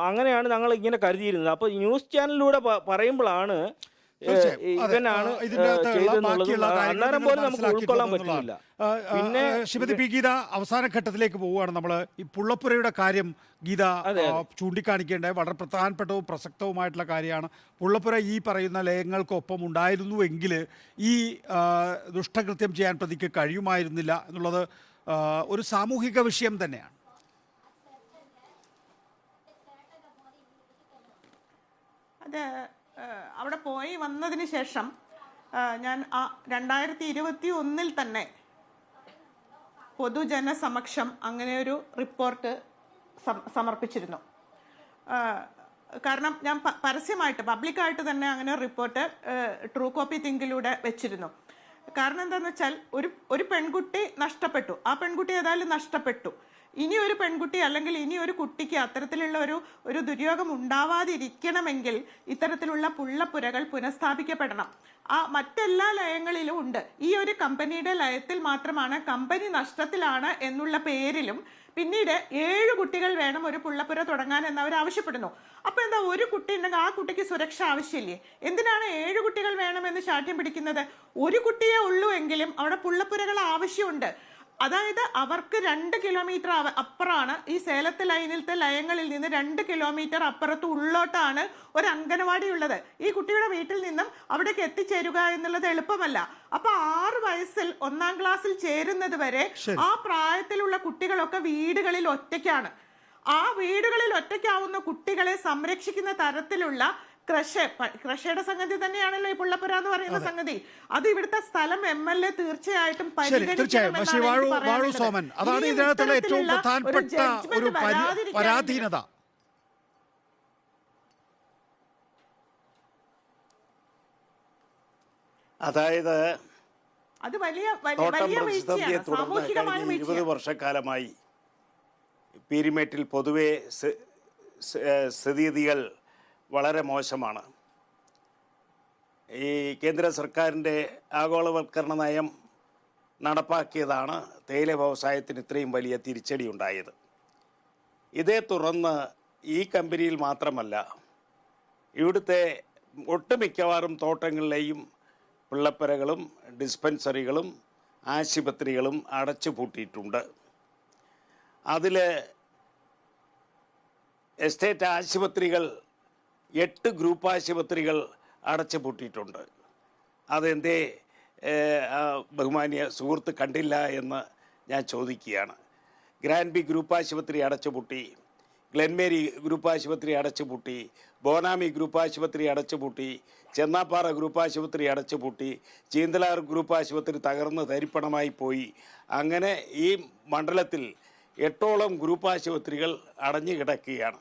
അങ്ങനെയാണ് ഞങ്ങൾ ഇങ്ങനെ കരുതിയിരുന്നത്. അപ്പോൾ ന്യൂസ് ചാനലിലൂടെ പറയുമ്പോഴാണ് ഇവനാണ് ചെയ്തെന്നുള്ളത്. അന്നേരം പോലും നമുക്ക് ഉൾക്കൊള്ളാൻ പറ്റുന്നില്ല. പിന്നെ ശ്രീമതി പി ഗീത, അവസാന ഘട്ടത്തിലേക്ക് പോവുകയാണ് നമ്മൾ. ഈ പുള്ളപ്പുരയുടെ കാര്യം ഗീത ചൂണ്ടിക്കാണിക്കേണ്ട വളരെ പ്രധാനപ്പെട്ടവും പ്രസക്തവുമായിട്ടുള്ള കാര്യമാണ്. പുള്ളപ്പുര ഈ പറയുന്ന ലയങ്ങൾക്കൊപ്പം ഉണ്ടായിരുന്നുവെങ്കിൽ ഈ ദുഷ്ടകൃത്യം ചെയ്യാൻ പ്രതിക്ക് കഴിയുമായിരുന്നില്ല എന്നുള്ളത് ഒരു സാമൂഹിക വിഷയം തന്നെയാണ്. അത് അവിടെ പോയി വന്നതിന് ശേഷം ഞാൻ 2021 തന്നെ പൊതുജനസമക്ഷം അങ്ങനെ ഒരു റിപ്പോർട്ട് സമർപ്പിച്ചിരുന്നു. കാരണം ഞാൻ പരസ്യമായിട്ട് പബ്ലിക്കായിട്ട് തന്നെ അങ്ങനെ ഒരു റിപ്പോർട്ട് ട്രൂ കോപ്പി തിങ്കിലൂടെ വെച്ചിരുന്നു. കാരണം എന്താണെന്ന് വെച്ചാൽ ഒരു പെൺകുട്ടി നഷ്ടപ്പെട്ടു. ആ പെൺകുട്ടി ഏതായാലും നഷ്ടപ്പെട്ടു. ഇനി ഒരു പെൺകുട്ടി അല്ലെങ്കിൽ ഇനി ഒരു കുട്ടിക്ക് അത്തരത്തിലുള്ള ഒരു ദുര്യോഗം ഉണ്ടാവാതിരിക്കണമെങ്കിൽ ഇത്തരത്തിലുള്ള പുള്ളപ്പുരകൾ പുനഃസ്ഥാപിക്കപ്പെടണം. മറ്റെല്ലാ ലയങ്ങളിലും ഉണ്ട്. ഈ ഒരു കമ്പനിയുടെ ലയത്തിൽ മാത്രമാണ് കമ്പനി നഷ്ടത്തിലാണ് എന്നുള്ള പേരിലും പിന്നീട് 7 കുട്ടികൾ വേണം ഒരു പുള്ളപ്പുര തുടങ്ങാൻ എന്ന് അവർ ആവശ്യപ്പെടുന്നു. അപ്പൊ എന്താ, ഒരു കുട്ടി ഉണ്ടെങ്കിൽ ആ കുട്ടിക്ക് സുരക്ഷ ആവശ്യമില്ലേ? എന്തിനാണ് 7 കുട്ടികൾ വേണമെന്ന് ശാഠ്യം പിടിക്കുന്നത്? ഒരു കുട്ടിയെ ഉള്ളൂ എങ്കിലും അവിടെ പുള്ളപ്പുരകൾ ആവശ്യമുണ്ട്. അതായത് അവർക്ക് 2 കിലോമീറ്റർ അപ്പുറമാണ് ഈ സേലത്തെ ലൈനിലത്തെ ലയങ്ങളിൽ നിന്ന് 2 കിലോമീറ്റർ അപ്പുറത്ത് ഉള്ളോട്ടാണ് ഒരു അംഗനവാടി ഉള്ളത്. ഈ കുട്ടിയുടെ വീട്ടിൽ നിന്നും അവിടേക്ക് എത്തിച്ചേരുക എന്നുള്ളത് എളുപ്പമല്ല. അപ്പൊ 6 വയസ്സിൽ 1-ാം ക്ലാസ്സിൽ ചേരുന്നത് വരെ ആ പ്രായത്തിലുള്ള കുട്ടികളൊക്കെ വീടുകളിൽ ഒറ്റയ്ക്കാണ്. ആ വീടുകളിൽ ഒറ്റയ്ക്കാവുന്ന കുട്ടികളെ സംരക്ഷിക്കുന്ന തരത്തിലുള്ള ക്രഷയുടെ സംഗതി തന്നെയാണല്ലോ ഈ പുള്ളപ്പുര എന്ന് പറയുന്ന സംഗതി. അത് ഇവിടുത്തെ സ്ഥലം MLA തീർച്ചയായിട്ടും സോമൻ, അതാണ് ഇതിനകത്തുള്ള ഏറ്റവും പ്രധാനപ്പെട്ട ഒരു പരാധീനത. അതായത് അത് വലിയ തോട്ടം വലിയ പ്രതിസന്ധിയെ വീഴ്ചയാണ്, തുടർന്ന് സാമൂഹികമായ കഴിഞ്ഞ 20 വീഴ്ചയാണ്. വർഷക്കാലമായി പീരിമേട്ടിൽ പൊതുവെ സ്ഥിതിഗതികൾ വളരെ മോശമാണ്. ഈ കേന്ദ്ര സർക്കാരിൻ്റെ ആഗോളവൽക്കരണ നയം നടപ്പാക്കിയതാണ് തേയില വ്യവസായത്തിന് ഇത്രയും വലിയ തിരിച്ചടി ഉണ്ടായത്. ഇതേ തുടർന്ന് ഈ കമ്പനിയിൽ മാത്രമല്ല ഇവിടുത്തെ ഒട്ടുമിക്കവാറും തോട്ടങ്ങളിലെയും പിള്ളപ്പരകളും ഡിസ്പെൻസറികളും ആശുപത്രികളും അടച്ചുപൂട്ടിയിട്ടുണ്ട്. അതിൽ എസ്റ്റേറ്റ് ആശുപത്രികൾ 8 ഗ്രൂപ്പ് ആശുപത്രികൾ അടച്ചുപൂട്ടിയിട്ടുണ്ട്. അതെന്തേ ബഹുമാന്യ സുഹൃത്ത് കണ്ടില്ല എന്ന് ഞാൻ ചോദിക്കുകയാണ്. ഗ്രാൻഡ് ബി ഗ്രൂപ്പ് ആശുപത്രി അടച്ചുപൂട്ടി, ഗ്ലെൻമേരി ഗ്രൂപ്പ് ആശുപത്രി അടച്ചുപൂട്ടി, ബോനാമി ഗ്രൂപ്പ് ആശുപത്രി അടച്ചുപൂട്ടി, ചെന്നാപ്പാറ ഗ്രൂപ്പ് ആശുപത്രി അടച്ചുപൂട്ടി, ചീന്തലാർ ഗ്രൂപ്പ് ആശുപത്രി തകർന്ന് തരിപ്പണമായി പോയി. അങ്ങനെ ഈ മണ്ഡലത്തിൽ 8ഓളം ഗ്രൂപ്പ് ആശുപത്രികൾ അടഞ്ഞു കിടക്കുകയാണ്.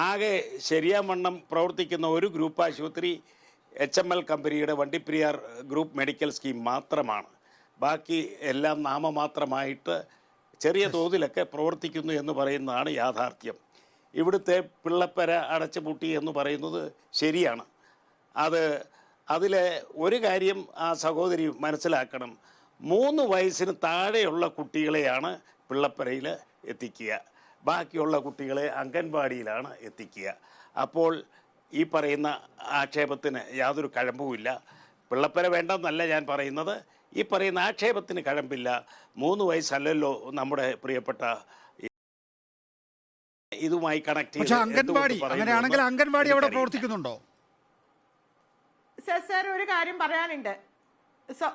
ആകെ ശരിയാവണ്ണം പ്രവർത്തിക്കുന്ന ഒരു ഗ്രൂപ്പ് ആശുപത്രി HML കമ്പനിയുടെ വണ്ടിപ്പെരിയാർ ഗ്രൂപ്പ് മെഡിക്കൽ സ്കീം മാത്രമാണ്. ബാക്കി എല്ലാം നാമമാത്രമായിട്ട് ചെറിയ തോതിലൊക്കെ പ്രവർത്തിക്കുന്നു എന്ന് പറയുന്നതാണ് യാഥാർത്ഥ്യം. ഇവിടുത്തെ പിള്ളപ്പര അടച്ചുപൂട്ടി എന്ന് പറയുന്നത് ശരിയാണ്. അതിലെ ഒരു കാര്യം ആ സഹോദരി മനസ്സിലാക്കണം. 3 വയസ്സിന് താഴെയുള്ള കുട്ടികളെയാണ് പിള്ളപ്പരയിൽ എത്തിക്കുക, ബാക്കിയുള്ള കുട്ടികളെ അംഗൻവാടിയിലാണ് എത്തിക്കുക. അപ്പോൾ ഈ പറയുന്ന ആക്ഷേപത്തിന് യാതൊരു കഴമ്പുമില്ല. പിള്ളപ്പര വേണ്ടെന്നല്ല ഞാൻ പറയുന്നത്, ഈ പറയുന്ന ആക്ഷേപത്തിന് കഴമ്പില്ല. 3 വയസ്സല്ലല്ലോ നമ്മുടെ പ്രിയപ്പെട്ട ഇതുമായി കണക്ട് ചെയ്ത്. അംഗൻവാടി അങ്ങനെയാണെങ്കിൽ അംഗൻവാടി അവിടെ പ്രവർത്തിക്കുന്നുണ്ടോ? സർ ഒരു കാര്യം പറയാനുണ്ട്.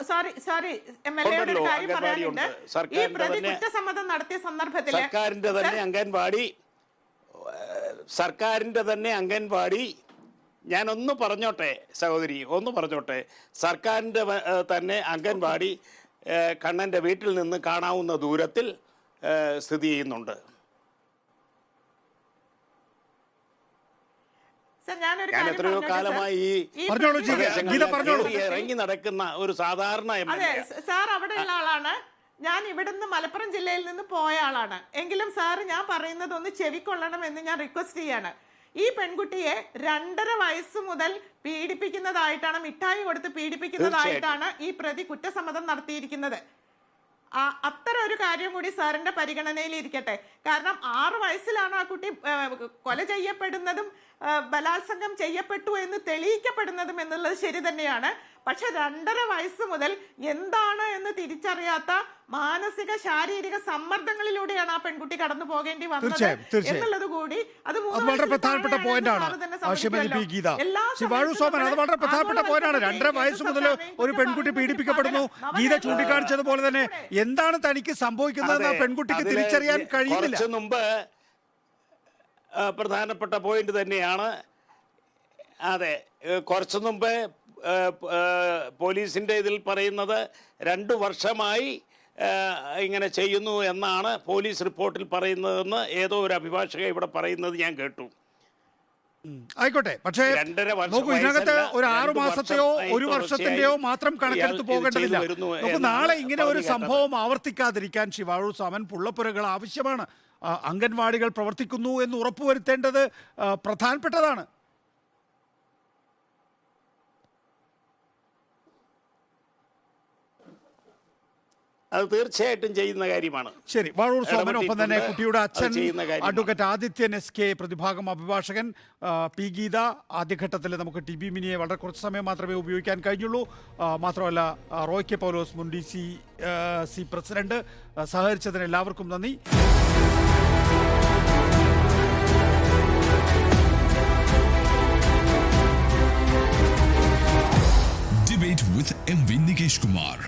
സോറി MLA ഒരു ഉണ്ടല്ലോ, കാര്യം അംഗൻവാടി പറയാനുണ്ട്. ഉണ്ട്. ഈ സർക്കാരിന്റെ പ്രതി തന്നെ- കുറ്റസമ്മതം നടത്തിയ സന്ദർഭത്തിൽ സർക്കാരിന്റെ തന്നെ അംഗൻവാടി ഞാനൊന്ന് പറഞ്ഞോട്ടെ സഹോദരി, ഒന്ന് പറഞ്ഞോട്ടെ. സർക്കാരിന്റെ തന്നെ അംഗൻവാടി കണ്ണന്റെ വീട്ടിൽ നിന്ന് കാണാവുന്ന ദൂരത്തിൽ സ്ഥിതി ചെയ്യുന്നുണ്ട്. ഞാനൊരു ഞാൻ കാര്യം എത്രയോ പറഞ്ഞോട്ടെ, കാലമായി ഈ പറഞ്ഞോളൂ, ഗീത പറഞ്ഞോളൂ. ഇറങ്ങി നടക്കുന്ന ഒരു സാധാരണ അതെ സാർ അവിടെയുള്ള ആളാണ്. ഞാൻ ഇവിടുന്ന് മലപ്പുറം ജില്ലയിൽ നിന്ന് പോയ ആളാണ്. എങ്കിലും സാർ ഞാൻ പറയുന്നത് ഒന്ന് ചെവിക്കൊള്ളണം എന്ന് ഞാൻ റിക്വസ്റ്റ് ചെയ്യാണ്. ഈ പെൺകുട്ടിയെ 2.5 വയസ്സ് മുതൽ പീഡിപ്പിക്കുന്നതായിട്ടാണ്, മിഠായി കൊടുത്ത് പീഡിപ്പിക്കുന്നതായിട്ടാണ് ഈ പ്രതി കുറ്റസമ്മതം നടത്തിയിരിക്കുന്നത്. അത്തരം ഒരു കാര്യം കൂടി സാറിന്റെ പരിഗണനയിൽ ഇരിക്കട്ടെ. കാരണം 6 വയസ്സിലാണ് ആ കുട്ടി കൊല ചെയ്യപ്പെടുന്നതും ബലാത്സംഗം ചെയ്യപ്പെട്ടു എന്ന് തെളിയിക്കപ്പെടുന്നതും എന്നുള്ളത് ശരി തന്നെയാണ്. പക്ഷെ 2.5 വയസ്സ് മുതൽ എന്താണ് എന്ന് തിരിച്ചറിയാത്ത മാനസിക ശാരീരിക സമ്മർദ്ദങ്ങളിലൂടെയാണ് ആ പെൺകുട്ടി കടന്നു പോകേണ്ടി വന്നത് എന്നുള്ളത് കൂടി അത് വളരെ പ്രധാനപ്പെട്ട പോയിന്റാണ് ഗീത. ശിവാഴു സോമൻ, അത് വളരെ പ്രധാനപ്പെട്ട പോയിന്റാണ്. 2.5 വയസ്സ് മുതൽ ഒരു പെൺകുട്ടി പീഡിപ്പിക്കപ്പെടുന്നു. ഗീത ചൂണ്ടിക്കാണിച്ചതുപോലെ തന്നെ എന്താണ് തനിക്ക് സംഭവിക്കുന്നതെന്ന് ആ പെൺകുട്ടിക്ക് തിരിച്ചറിയാൻ കഴിയുന്നില്ല. കുറച്ചു മുമ്പ് പ്രധാനപ്പെട്ട പോയിന്റ് തന്നെയാണ്. അതെ, കുറച്ചു മുമ്പ് പോലീസിന്റെ ഇതിൽ പറയുന്നത് 2 വർഷമായി ഇങ്ങനെ ചെയ്യുന്നു എന്നാണ് പോലീസ് റിപ്പോർട്ടിൽ പറയുന്നതെന്ന് ഏതോ ഒരു അഭിഭാഷക ഇവിടെ പറയുന്നത് ഞാൻ കേട്ടു. ആയിക്കോട്ടെ, പക്ഷേ നോക്കൂ, ഇതിനകത്ത് ഒരു 6 മാസത്തെയോ 1 വർഷത്തിന്റെയോ മാത്രം കണക്കെടുത്ത് പോകേണ്ടതില്ല. നമുക്ക് നാളെ ഇങ്ങനെ ഒരു സംഭവം ആവർത്തിക്കാതിരിക്കാൻ ശിവാഴു സോമൻ പുള്ളപ്പുരകൾ ആവശ്യമാണ്. അംഗൻവാടികൾ പ്രവർത്തിക്കുന്നു എന്ന് ഉറപ്പുവരുത്തേണ്ടത് പ്രധാനപ്പെട്ടതാണ്. അത് തീർച്ചയായിട്ടും ചെയ്യുന്ന കാര്യമാണ്. ശരി, വാഴൂർ സോമൻ, ഒപ്പം തന്നെ കുട്ടിയുടെ അച്ഛൻ അഡ്വക്കേറ്റ് ആദിത്യൻ SK, പ്രതിഭാഗം അഭിഭാഷകൻ പി ഗീത. ആദ്യഘട്ടത്തിൽ നമുക്ക് TB മിനിയെ വളരെ കുറച്ച് സമയം മാത്രമേ ഉപയോഗിക്കാൻ കഴിഞ്ഞുള്ളൂ. മാത്രമല്ല റോയ് കെ പൗലോസ്, മുൻ DCC പ്രസിഡന്റ്, സഹകരിച്ചതിന് എല്ലാവർക്കും നന്ദി. Debate with MV Nikesh Kumar.